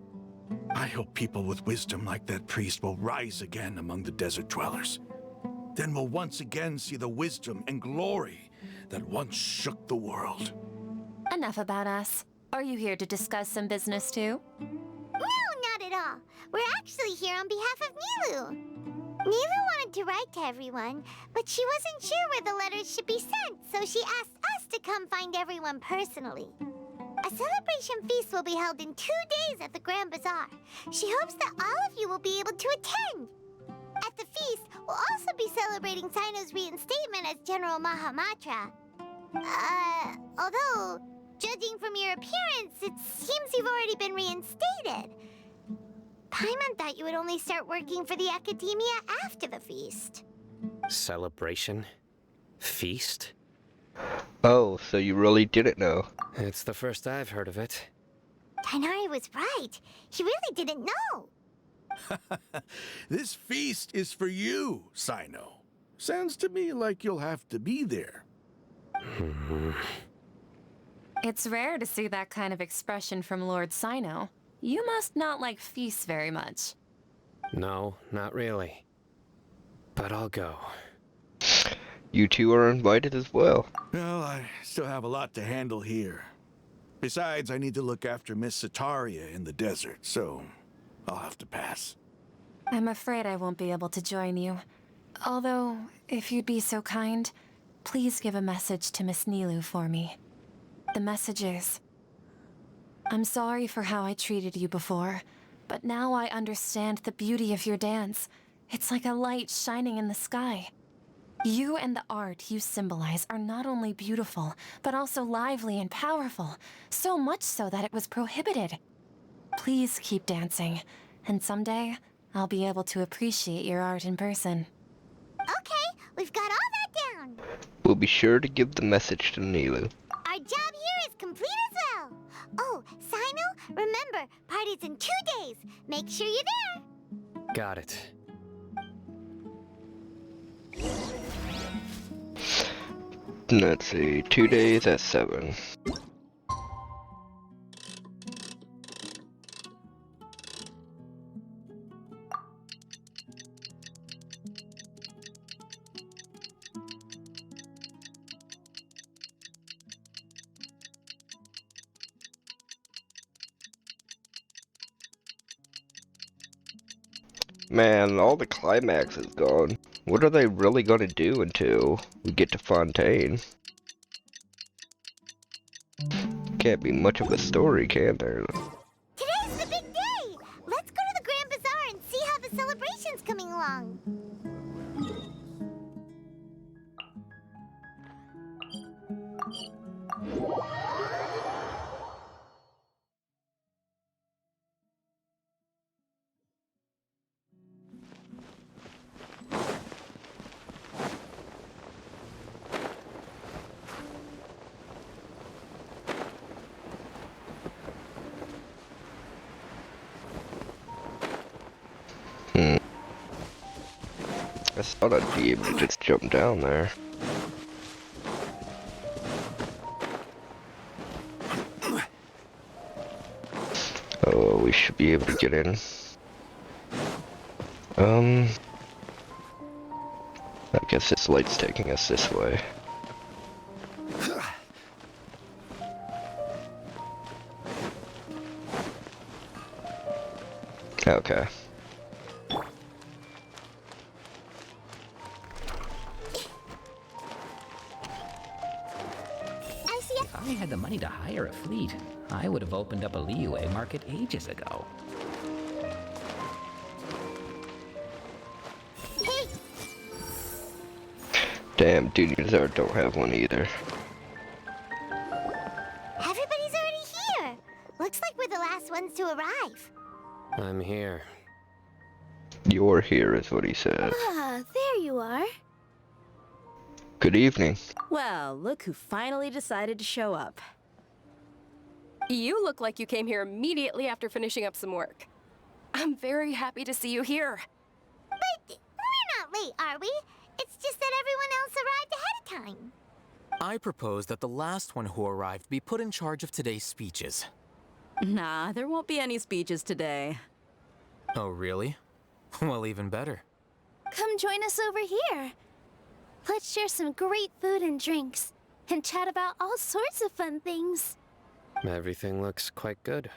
I hope people with wisdom like that priest will rise again among the desert dwellers. Then we'll once again see the wisdom and glory that once shook the world. Enough about us. Are you here to discuss some business too? No, not at all. We're actually here on behalf of Nilu. Nilu wanted to write to everyone, but she wasn't sure where the letters should be sent, so she asked us to come find everyone personally. A celebration feast will be held in 2 days at the Grand Bazaar. She hopes that all of you will be able to attend. At the feast, we'll also be celebrating Sino's reinstatement as General Mahamatra. Although, judging from your appearance, it seems you've already been reinstated. Paimon thought you would only start working for the Academia after the feast. Celebration? Feast? Oh, so you really didn't know. It's the first I've heard of it. Tainari was right. He really didn't know. This feast is for you, Sino. Sounds to me like you'll have to be there. It's rare to see that kind of expression from Lord Sino. You must not like feasts very much. No, not really. But I'll go. You two are invited as well. Well, I still have a lot to handle here. Besides, I need to look after Miss Sataria in the desert, so I'll have to pass. I'm afraid I won't be able to join you. Although, if you'd be so kind, please give a message to Miss Nilu for me. The message is, I'm sorry for how I treated you before, but now I understand the beauty of your dance. It's like a light shining in the sky. You and the art you symbolize are not only beautiful, but also lively and powerful, so much so that it was prohibited. Please keep dancing, and someday I'll be able to appreciate your art in person. Okay, we've got all that down. We'll be sure to give the message to Nilu. Our job here is complete as well. Oh, Sino, remember, party's in 2 days. Make sure you're there. Got it. Let's see, 2 days at 7. Man, all the climax is gone. What are they really gonna do until we get to Fontaine? Can't be much of a story, can there? Today's the big day. Let's go to the Grand Bazaar and see how the celebration's coming along. I thought I'd be able to just jump down there. Oh, we should be able to get in. I guess this light's taking us this way. Okay. If I had the money to hire a fleet, I would have opened up a Liyue market ages ago. Damn, Dunyazar don't have one either. Everybody's already here. Looks like we're the last ones to arrive. I'm here. You're here is what he said. Ah, there you are. Good evening. Well, look who finally decided to show up. You look like you came here immediately after finishing up some work. I'm very happy to see you here. But we're not late, are we? It's just that everyone else arrived ahead of time. I propose that the last one who arrived be put in charge of today's speeches. Nah, there won't be any speeches today. Oh, really? Well, even better. Come join us over here. Let's share some great food and drinks, and chat about all sorts of fun things. Everything looks quite good.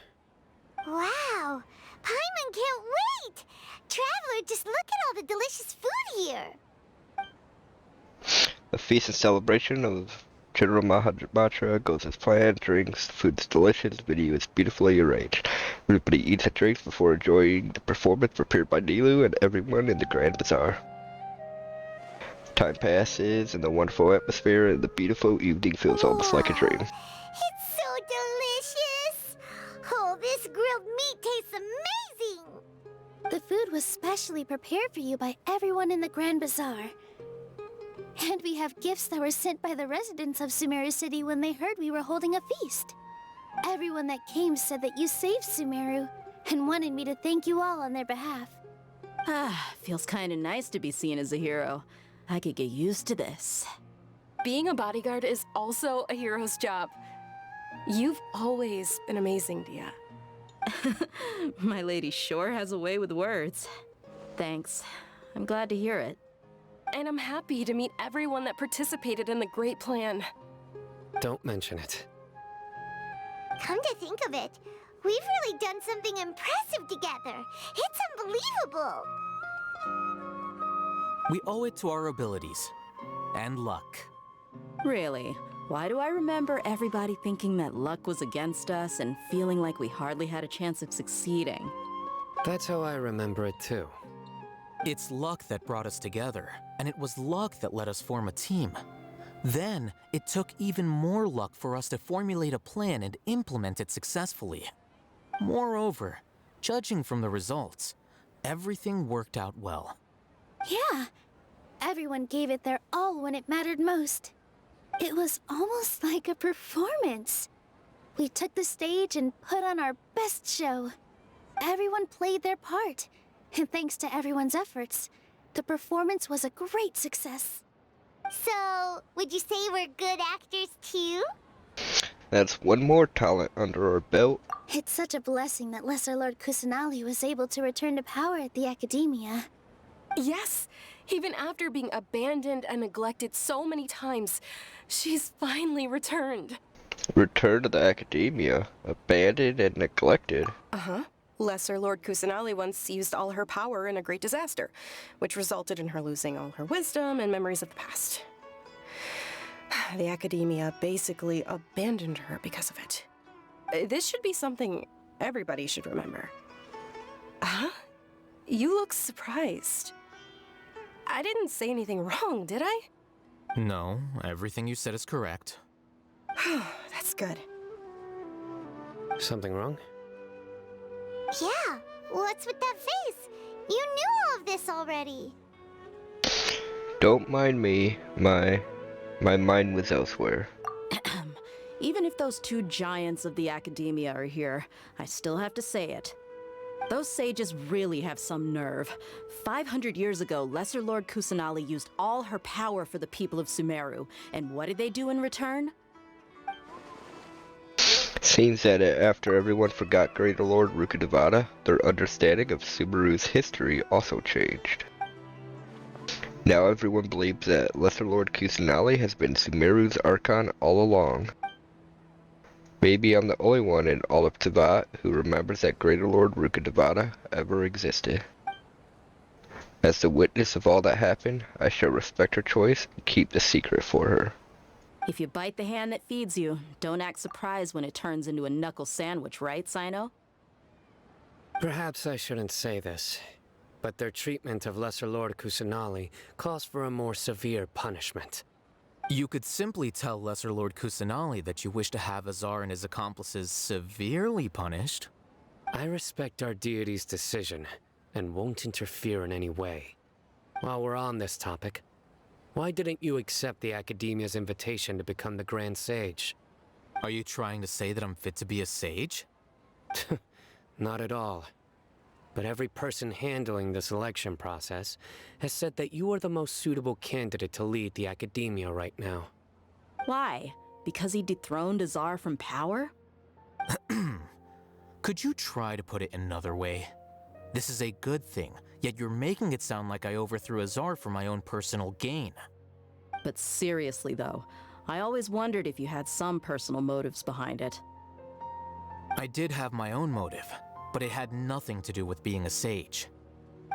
Wow! Paimon can't wait! Traveler, just look at all the delicious food here! The feast and celebration of Jaryuma goes as planned. Drinks, food's delicious, video is beautifully arranged. Everybody eats and drinks before enjoying the performance prepared by Nilou and everyone in the Grand Bazaar. Time passes, and the wonderful atmosphere and the beautiful evening feels almost like a dream. It's so delicious! Oh, this grilled meat tastes amazing! The food was specially prepared for you by everyone in the Grand Bazaar. And we have gifts that were sent by the residents of Sumeru City when they heard we were holding a feast. Everyone that came said that you saved Sumeru and wanted me to thank you all on their behalf. Ah, feels kinda nice to be seen as a hero. I could get used to this. Being a bodyguard is also a hero's job. You've always been amazing, Dia. My lady sure has a way with words. Thanks. I'm glad to hear it. And I'm happy to meet everyone that participated in the great plan. Don't mention it. Come to think of it, we've really done something impressive together. It's unbelievable! We owe it to our abilities. And luck. Really? Why do I remember everybody thinking that luck was against us and feeling like we hardly had a chance of succeeding? That's how I remember it too. It's luck that brought us together, and it was luck that let us form a team. Then, it took even more luck for us to formulate a plan and implement it successfully. Moreover, judging from the results, everything worked out well. Yeah, everyone gave it their all when it mattered most. It was almost like a performance. We took the stage and put on our best show. Everyone played their part, and thanks to everyone's efforts, the performance was a great success. So, would you say we're good actors too? That's one more talent under our belt. It's such a blessing that Lesser Lord Kusanali was able to return to power at the Academia. Yes, even after being abandoned and neglected so many times, she's finally returned. Return to the Academia, abandoned and neglected. Uh-huh. Lesser Lord Kusanali once used all her power in a great disaster, which resulted in her losing all her wisdom and memories of the past. The Academia basically abandoned her because of it. This should be something everybody should remember. Huh? You look surprised. I didn't say anything wrong, did I? No, everything you said is correct. That's good. Something wrong? Yeah, what's with that face? You knew all of this already. Don't mind me, my mind was elsewhere. Even if those two giants of the Academia are here, I still have to say it. Those sages really have some nerve. 500 years ago, Lesser Lord Kusanali used all her power for the people of Sumeru, and what did they do in return? Seems that after everyone forgot Greater Lord Rukkhadevata, their understanding of Sumeru's history also changed. Now everyone believes that Lesser Lord Kusanali has been Sumeru's Archon all along. Maybe I'm the only one in all of Teyvat who remembers that Greater Lord Rukkhadevata ever existed. As the witness of all that happened, I shall respect her choice and keep the secret for her. If you bite the hand that feeds you, don't act surprised when it turns into a knuckle sandwich, right, Sino? Perhaps I shouldn't say this, but their treatment of Lesser Lord Kusanali calls for a more severe punishment. You could simply tell Lesser Lord Kusanali that you wish to have Azar and his accomplices severely punished. I respect our deity's decision, and won't interfere in any way. While we're on this topic, why didn't you accept the Academia's invitation to become the Grand Sage? Are you trying to say that I'm fit to be a sage? Not at all. But every person handling the selection process has said that you are the most suitable candidate to lead the Academia right now. Why? Because he dethroned Azar from power? Could you try to put it another way? This is a good thing, yet you're making it sound like I overthrew Azar for my own personal gain. But seriously though, I always wondered if you had some personal motives behind it. I did have my own motive, but it had nothing to do with being a sage.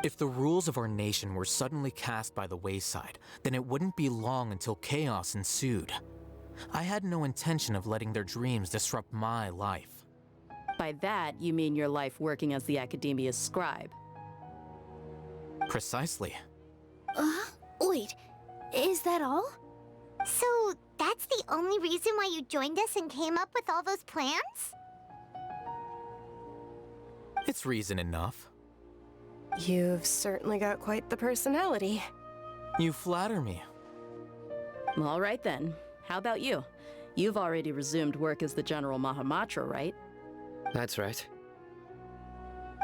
If the rules of our nation were suddenly cast by the wayside, then it wouldn't be long until chaos ensued. I had no intention of letting their dreams disrupt my life. By that, you mean your life working as the Academia's scribe. Precisely. Wait, is that all? So, that's the only reason why you joined us and came up with all those plans? It's reason enough. You've certainly got quite the personality. You flatter me. All right then. How about you? You've already resumed work as the General Mahamatra, right? That's right.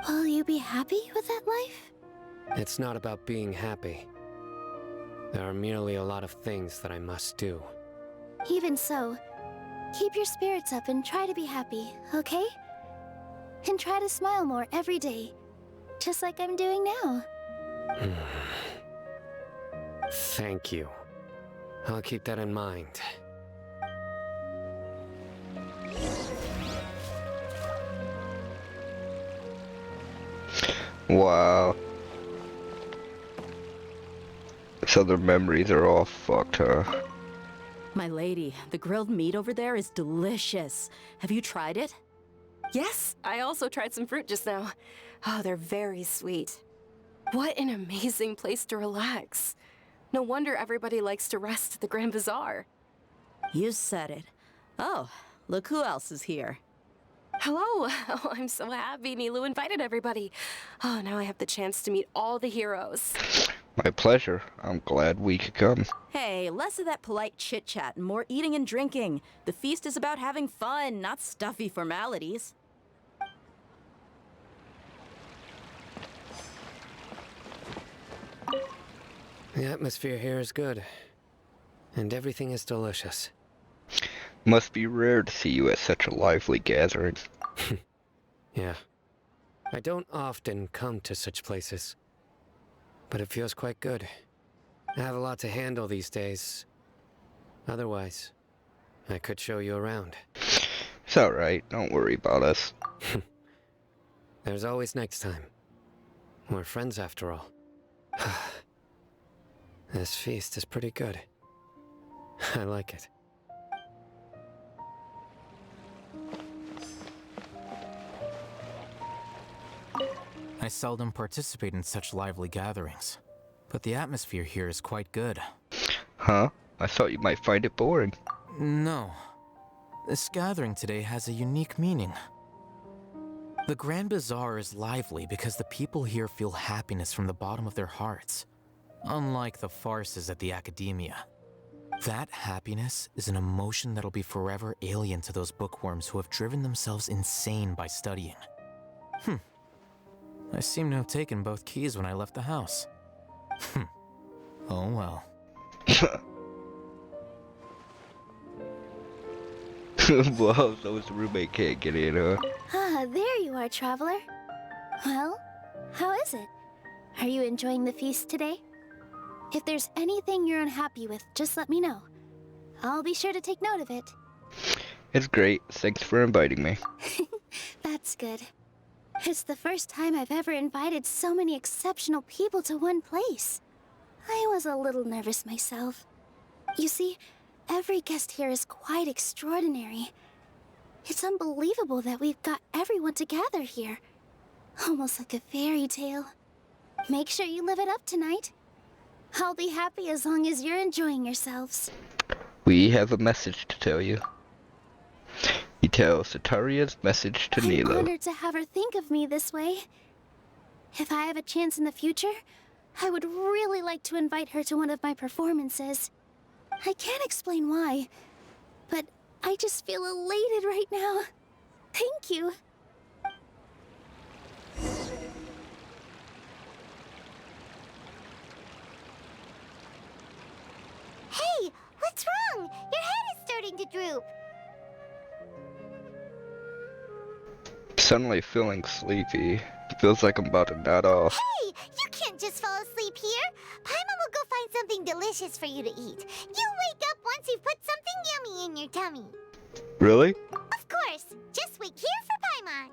Will you be happy with that life? It's not about being happy. There are merely a lot of things that I must do. Even so, keep your spirits up and try to be happy, okay? And try to smile more every day, just like I'm doing now. Thank you. I'll keep that in mind. Wow. So their memories are all fucked, huh? My lady, the grilled meat over there is delicious. Have you tried it? Yes, I also tried some fruit just now. Oh, they're very sweet. What an amazing place to relax. No wonder everybody likes to rest at the Grand Bazaar. You said it. Oh, look who else is here. Hello! Oh, I'm so happy Nilu invited everybody. Oh, now I have the chance to meet all the heroes. My pleasure. I'm glad we could come. Hey, less of that polite chit-chat and more eating and drinking. The feast is about having fun, not stuffy formalities. The atmosphere here is good, and everything is delicious. Must be rare to see you at such a lively gathering. Yeah. I don't often come to such places, but it feels quite good. I have a lot to handle these days. Otherwise, I could show you around. It's alright, don't worry about us. There's always next time. We're friends after all. This feast is pretty good. I like it. I seldom participate in such lively gatherings, but the atmosphere here is quite good. Huh? I thought you might find it boring. No. This gathering today has a unique meaning. The Grand Bazaar is lively because the people here feel happiness from the bottom of their hearts, unlike the farces at the Academia. That happiness is an emotion that'll be forever alien to those bookworms who have driven themselves insane by studying. I seem to have taken both keys when I left the house. Oh well. Whoa, so his roommate can't get in, huh? Ah, there you are, traveler. Well, how is it? Are you enjoying the feast today? If there's anything you're unhappy with, just let me know. I'll be sure to take note of it. It's great. Thanks for inviting me. That's good. It's the first time I've ever invited so many exceptional people to one place. I was a little nervous myself. You see, every guest here is quite extraordinary. It's unbelievable that we've got everyone together here. Almost like a fairy tale. Make sure you live it up tonight. I'll be happy as long as you're enjoying yourselves. We have a message to tell you. You tell Sataria's message to I'm Nilo. honored to have her think of me this way. If I have a chance in the future, I would really like to invite her to one of my performances. I can't explain why, but I just feel elated right now. Thank you. Hey, what's wrong? Your head is starting to droop. Suddenly feeling sleepy. Feels like I'm about to nod off. Hey, you can't just fall asleep here. Paimon will go find something delicious for you to eat. You wake up once you've put something yummy in your tummy. Really? Of course. Just wait here for Paimon.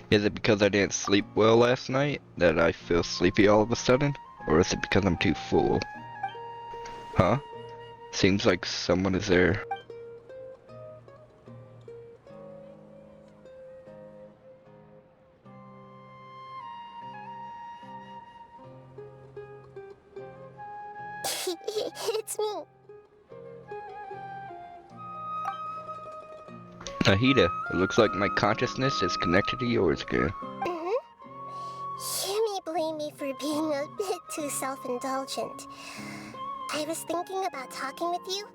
Is it because I didn't sleep well last night that I feel sleepy all of a sudden? Or is it because I'm too full? Huh? Seems like someone is there. It's me. Nahida, it looks like my consciousness is connected to yours again. You may blame me for being a bit too self-indulgent. I was thinking about talking with you,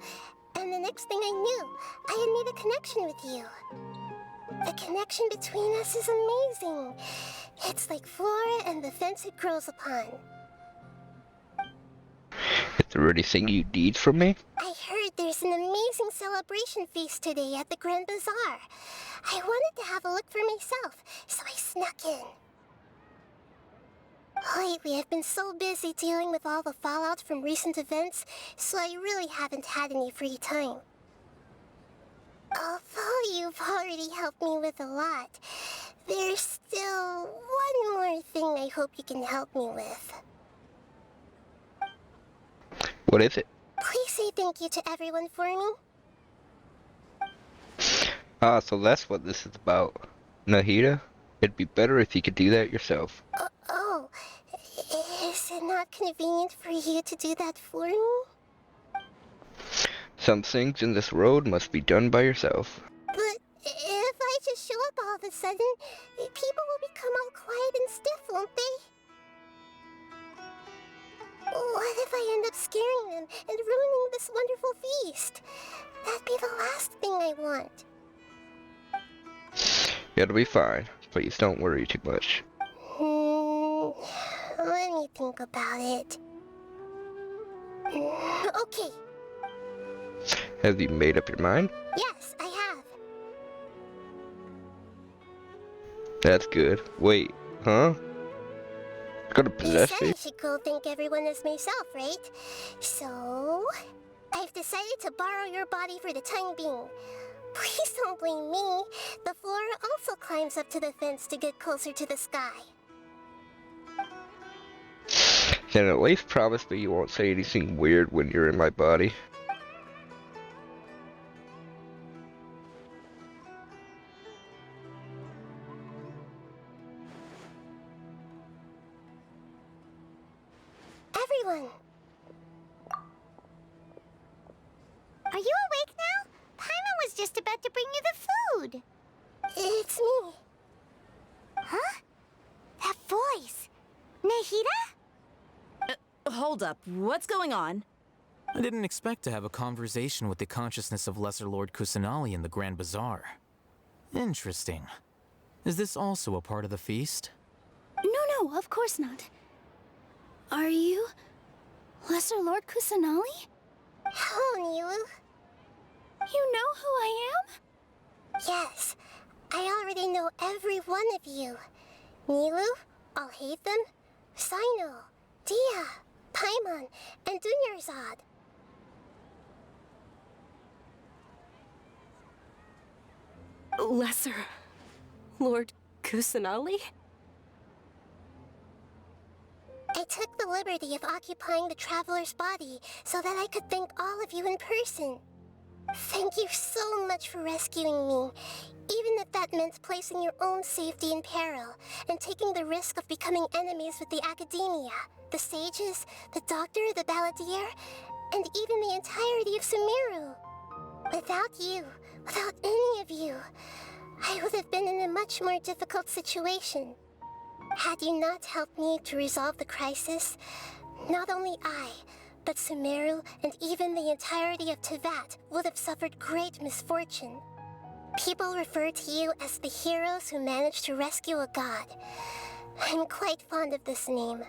and the next thing I knew, I had made a connection with you. The connection between us is amazing. It's like flora and the fence it grows upon. Is there anything you need from me? I heard there's an amazing celebration feast today at the Grand Bazaar. I wanted to have a look for myself, so I snuck in. Lately, I've been so busy dealing with all the fallout from recent events, so I really haven't had any free time. Although you've already helped me with a lot, there's still one more thing I hope you can help me with. What is it? Please say thank you to everyone for me. Ah, so that's what this is about. Nahida, it'd be better if you could do that yourself. Oh, is it not convenient for you to do that for me? Some things in this world must be done by yourself. But if I just show up all of a sudden, people will become all quiet and stiff, won't they? What if I end up scaring them and ruining this wonderful feast? That'd be the last thing I want. It'll be fine. Please don't worry too much. Let me think about it. Okay. Have you made up your mind? Yes, I have. That's good. Wait, huh? You're gonna You possess said me? I should go thank everyone as myself, right? So, I've decided to borrow your body for the time being. Please don't blame me. The flora also climbs up to the fence to get closer to the sky. Then at least promise me you won't say anything weird when you're in my body. Everyone! Are you awake now? Paimon was just about to bring you the food. It's me. Huh? That voice. Nahida? Hold up, what's going on? I didn't expect to have a conversation with the consciousness of Lesser Lord Kusanali in the Grand Bazaar. Interesting. Is this also a part of the feast? No, of course not. Are you Lesser Lord Kusanali? Hello, Nilu. You know who I am? Yes, I already know every one of you. Nilu, Alhaitham, Sino, Dia, Paimon, and Dunyarzad. Lesser Lord Kusanali? I took the liberty of occupying the traveler's body so that I could thank all of you in person. Thank you so much for rescuing me, even if that meant placing your own safety in peril and taking the risk of becoming enemies with the Academia, the sages, the doctor, the balladeer, and even the entirety of Sumeru. Without you, without any of you, I would have been in a much more difficult situation. Had you not helped me to resolve the crisis, not only I, but Sumeru and even the entirety of Tevat would have suffered great misfortune. People refer to you as the heroes who managed to rescue a god. I'm quite fond of this name.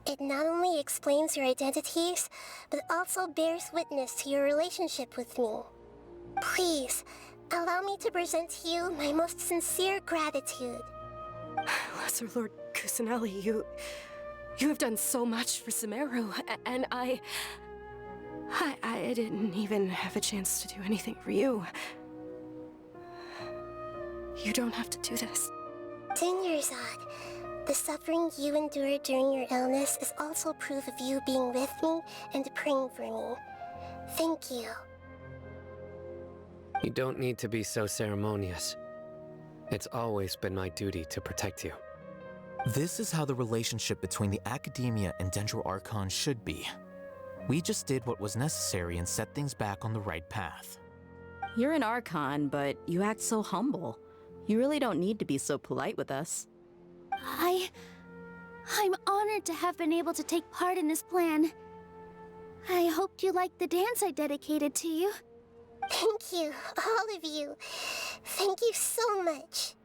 It not only explains your identities, but also bears witness to your relationship with me. Please, allow me to present to you my most sincere gratitude. Lesser Lord Kusanali, you have done so much for Sumeru, and I didn't even have a chance to do anything for you. You don't have to do this. Dunyarzad, the suffering you endured during your illness is also proof of you being with me and praying for me. Thank you. You don't need to be so ceremonious. It's always been my duty to protect you. This is how the relationship between the Academia and Dendro Archon should be. We just did what was necessary and set things back on the right path. You're an Archon, but you act so humble. You really don't need to be so polite with us. I'm honored to have been able to take part in this plan. I hoped you liked the dance I dedicated to you. Thank you, all of you. Thank you so much.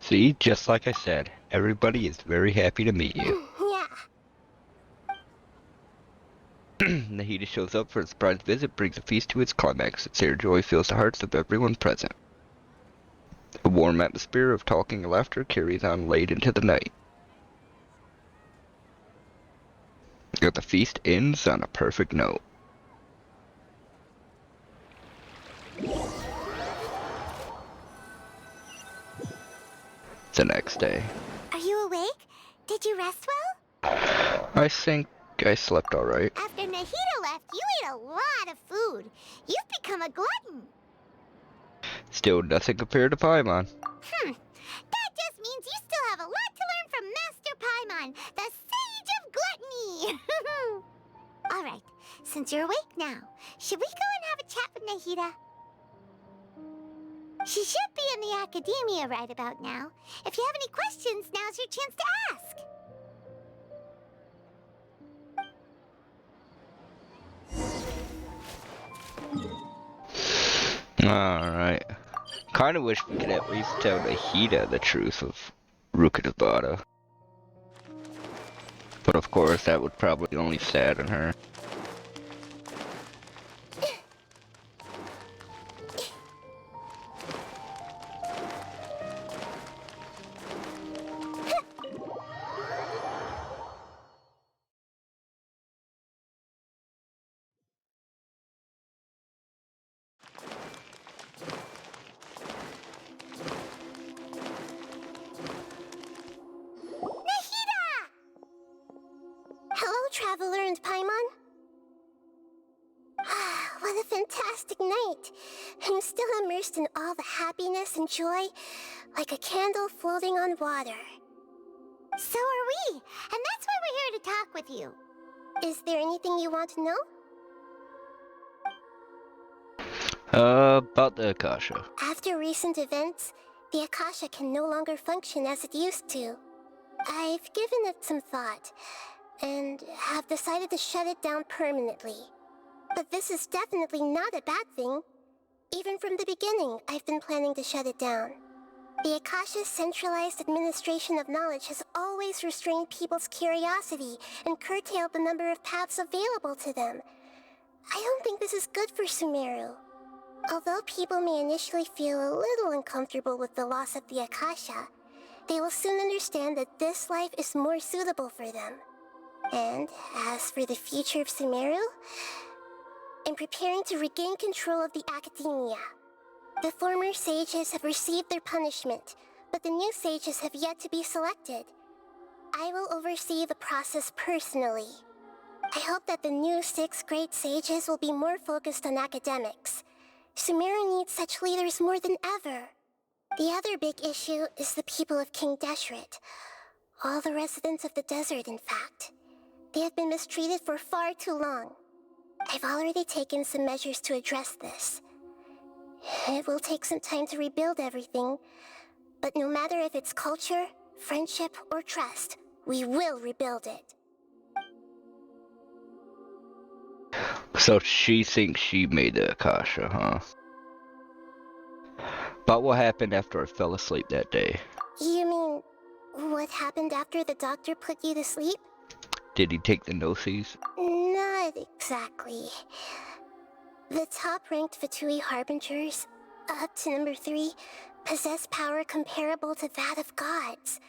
See, just like I said, everybody is very happy to meet you. Yeah. Nahida shows up for a surprise visit, brings the feast to its climax. Sincere joy fills the hearts of everyone present. A warm atmosphere of talking and laughter carries on late into the night. But the feast ends on a perfect note. The next day. Are you awake? Did you rest well? I think I slept alright. After Nahida left, you ate a lot of food. You've become a glutton. Still nothing compared to Paimon. That just means you still have a lot to learn from Master Paimon, the Sage of Gluttony! Alright, since you're awake now, should we go and have a chat with Nahida? She should be in the academia right about now. If you have any questions, now's your chance to ask. Alright. Kinda wish we could at least tell Nahida the truth of Rukkhadabara. But of course, that would probably only sadden her. Hello, Traveler and Paimon. What a fantastic night. I'm still immersed in all the happiness and joy, like a candle floating on water. So are we, and that's why we're here to talk with you. Is there anything you want to know? About the Akasha. After recent events, the Akasha can no longer function as it used to. I've given it some thought, and have decided to shut it down permanently. But this is definitely not a bad thing. Even from the beginning, I've been planning to shut it down. The Akasha's centralized administration of knowledge has always restrained people's curiosity and curtailed the number of paths available to them. I don't think this is good for Sumeru. Although people may initially feel a little uncomfortable with the loss of the Akasha, they will soon understand that this life is more suitable for them. And as for the future of Sumeru, I'm preparing to regain control of the academia. The former sages have received their punishment, but the new sages have yet to be selected. I will oversee the process personally. I hope that the new 6 great sages will be more focused on academics. Sumeru needs such leaders more than ever. The other big issue is the people of King Deshret. All the residents of the desert, in fact. They have been mistreated for far too long. I've already taken some measures to address this. It will take some time to rebuild everything, but no matter if it's culture, friendship, or trust, we will rebuild it. So she thinks she made the Akasha, huh? But what happened after I fell asleep that day? You mean, what happened after the doctor put you to sleep? Did he take the Gnosis? Not exactly. The top-ranked Fatui Harbingers, up to number 3, possess power comparable to that of gods.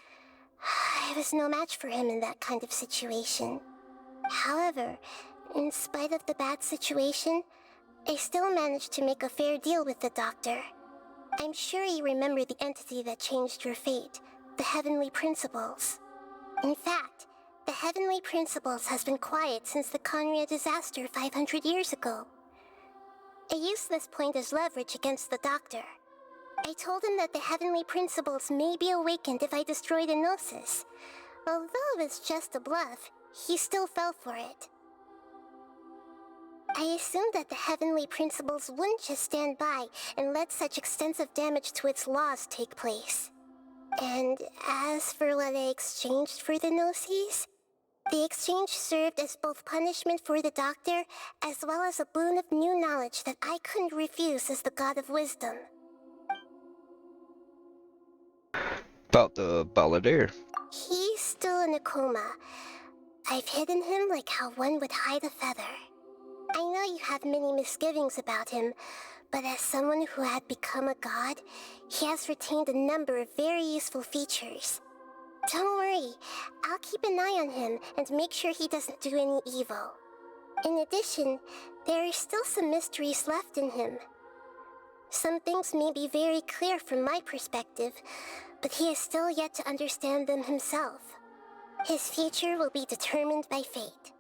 I was no match for him in that kind of situation. However, in spite of the bad situation, I still managed to make a fair deal with the doctor. I'm sure you remember the entity that changed your fate, the Heavenly Principles. In fact, the Heavenly Principles has been quiet since the Conria disaster 500 years ago. I used this point as leverage against the doctor. I told him that the Heavenly Principles may be awakened if I destroy the Gnosis. Although it was just a bluff, he still fell for it. I assumed that the Heavenly Principles wouldn't just stand by and let such extensive damage to its laws take place. And as for what I exchanged for the Gnosis, the exchange served as both punishment for the doctor, as well as a boon of new knowledge that I couldn't refuse as the God of Wisdom. About the Balladeer. He's still in a coma. I've hidden him like how one would hide a feather. I know you have many misgivings about him, but as someone who had become a god, he has retained a number of very useful features. Don't worry, I'll keep an eye on him and make sure he doesn't do any evil. In addition, there are still some mysteries left in him. Some things may be very clear from my perspective, but he is still yet to understand them himself. His future will be determined by fate.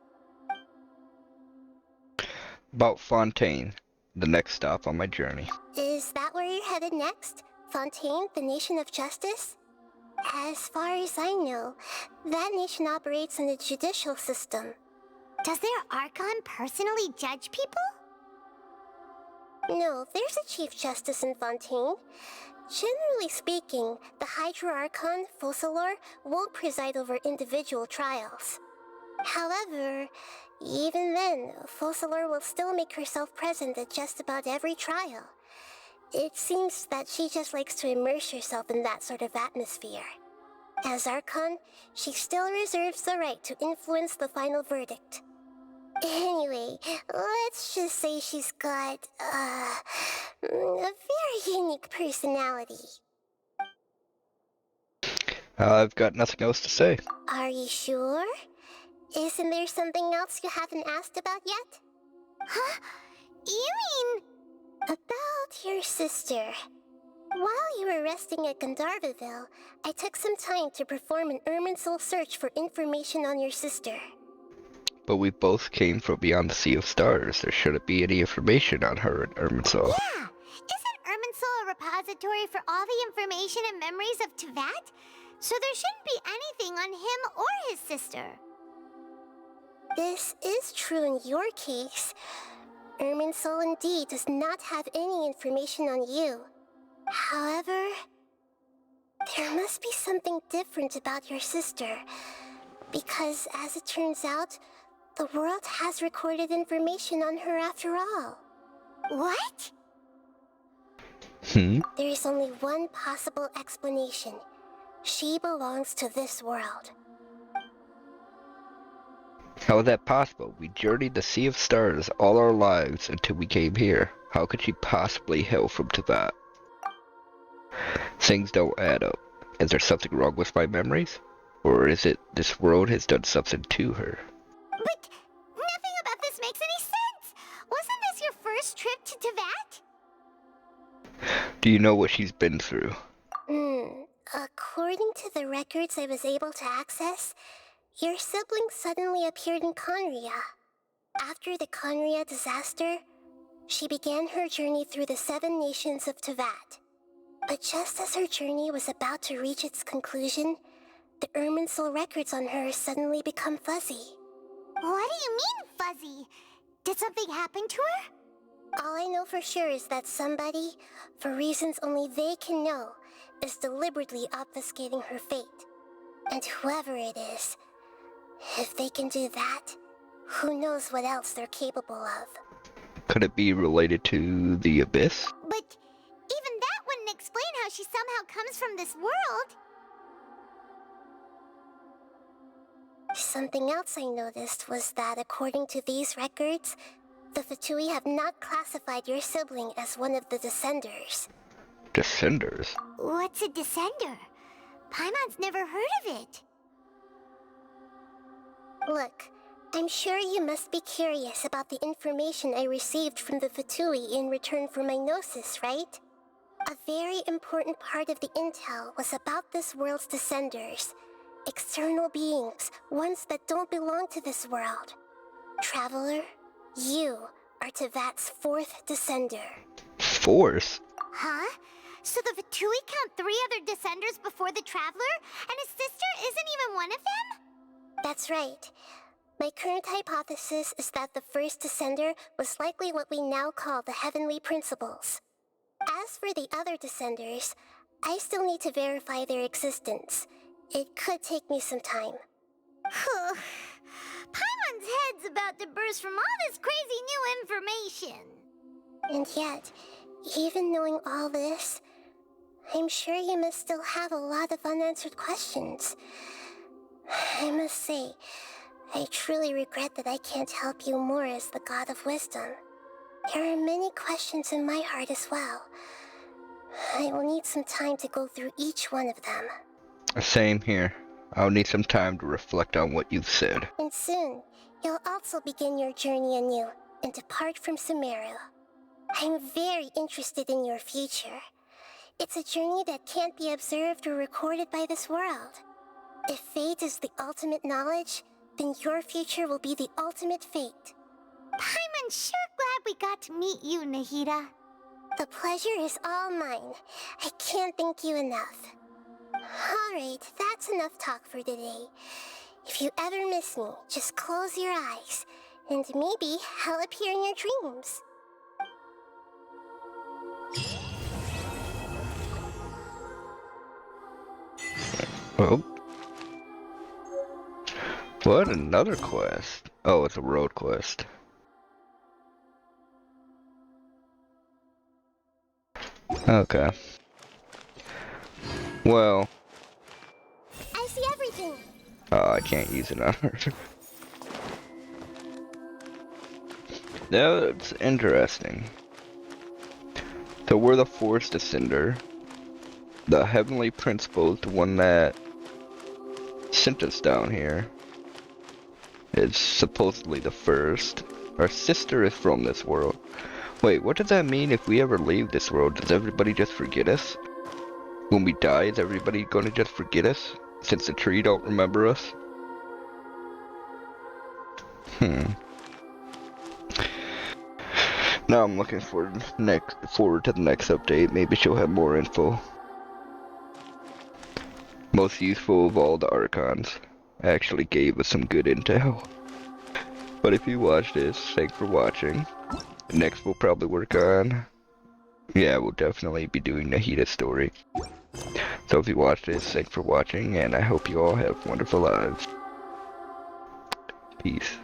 About Fontaine, the next stop on my journey. Is that where you're you're headed next? Fontaine, the Nation of Justice? As far as I know, that nation operates in a judicial system. Does their Archon personally judge people? No, there's a Chief Justice in Fontaine. Generally speaking, the Hydra Archon, Focalor, won't preside over individual trials. However, even then, Focalor will still make herself present at just about every trial. It seems that she just likes to immerse herself in that sort of atmosphere. As Archon, she still reserves the right to influence the final verdict. Anyway, let's just say she's got, a very unique personality. I've got nothing else to say. Are you sure? Isn't there something else you haven't asked about yet? Huh? You mean... About your sister. While you were resting at Gandharvaville, I took some time to perform an Irminsul search for information on your sister. But we both came from beyond the Sea of Stars. There shouldn't be any information on her in Irminsul. Yeah! Isn't Irminsul a repository for all the information and memories of Teyvat? So there shouldn't be anything on him or his sister. This is true in your case. Irminsul indeed does not have any information on you. However, there must be something different about your sister. Because, as it turns out, the world has recorded information on her after all. What? There is only one possible explanation. She belongs to this world. How is that possible? We journeyed the Sea of Stars all our lives until we came here. How could she possibly hail from Teyvat? Things don't add up. Is there something wrong with my memories? Or is it this world has done something to her? But nothing about this makes any sense! Wasn't this your first trip to Teyvat? Do you know what she's been through? According to the records I was able to access, your sibling suddenly appeared in Conria. After the Conria disaster, she began her journey through the 7 nations of Teyvat. But just as her journey was about to reach its conclusion, the Irminsul records on her suddenly become fuzzy. What do you mean, fuzzy? Did something happen to her? All I know for sure is that somebody, for reasons only they can know, is deliberately obfuscating her fate. And whoever it is, if they can do that, who knows what else they're capable of. Could it be related to the Abyss? But even that wouldn't explain how she somehow comes from this world. Something else I noticed was that according to these records, the Fatui have not classified your sibling as one of the Descenders. Descenders? What's a Descender? Paimon's never heard of it. Look, I'm sure you must be curious about the information I received from the Fatui in return for my gnosis, right? A very important part of the intel was about this world's Descenders. External beings, ones that don't belong to this world. Traveler, you are Teyvat's 4th Descender. 4th? Huh? So the Fatui count 3 other Descenders before the Traveler, and his sister isn't even one of them? That's right. My current hypothesis is that the first Descender was likely what we now call the Heavenly Principles. As for the other Descenders, I still need to verify their existence. It could take me some time. Paimon's head's about to burst from all this crazy new information. And yet, even knowing all this, I'm sure you must still have a lot of unanswered questions. I must say, I truly regret that I can't help you more as the God of Wisdom. There are many questions in my heart as well. I will need some time to go through each one of them. Same here. I'll need some time to reflect on what you've said. And soon, you'll also begin your journey anew and depart from Sumeru. I'm very interested in your future. It's a journey that can't be observed or recorded by this world. If fate is the ultimate knowledge, then your future will be the ultimate fate. Paimon's sure glad we got to meet you, Nahida. The pleasure is all mine. I can't thank you enough. Alright, that's enough talk for today. If you ever miss me, just close your eyes, and maybe I'll appear in your dreams. Well, what? Another quest? Oh, it's a road quest. Okay. Well. I see everything. Oh, I can't use it on her. That's interesting. So we're the Forest Ascender. The Heavenly Principle is the one that sent us down here. It's supposedly the first. Our sister is from this world. Wait, what does that mean if we ever leave this world? Does everybody just forget us? When we die, is everybody gonna just forget us? Since the tree don't remember us? Now I'm looking forward to the next update. Maybe she'll have more info. Most useful of all the Archons. Actually gave us some good intel. But if you watch this, thanks for watching. Next we'll probably work on... Yeah, we'll definitely be doing Nahida's story. So if you watch this, thanks for watching, and I hope you all have wonderful lives. Peace.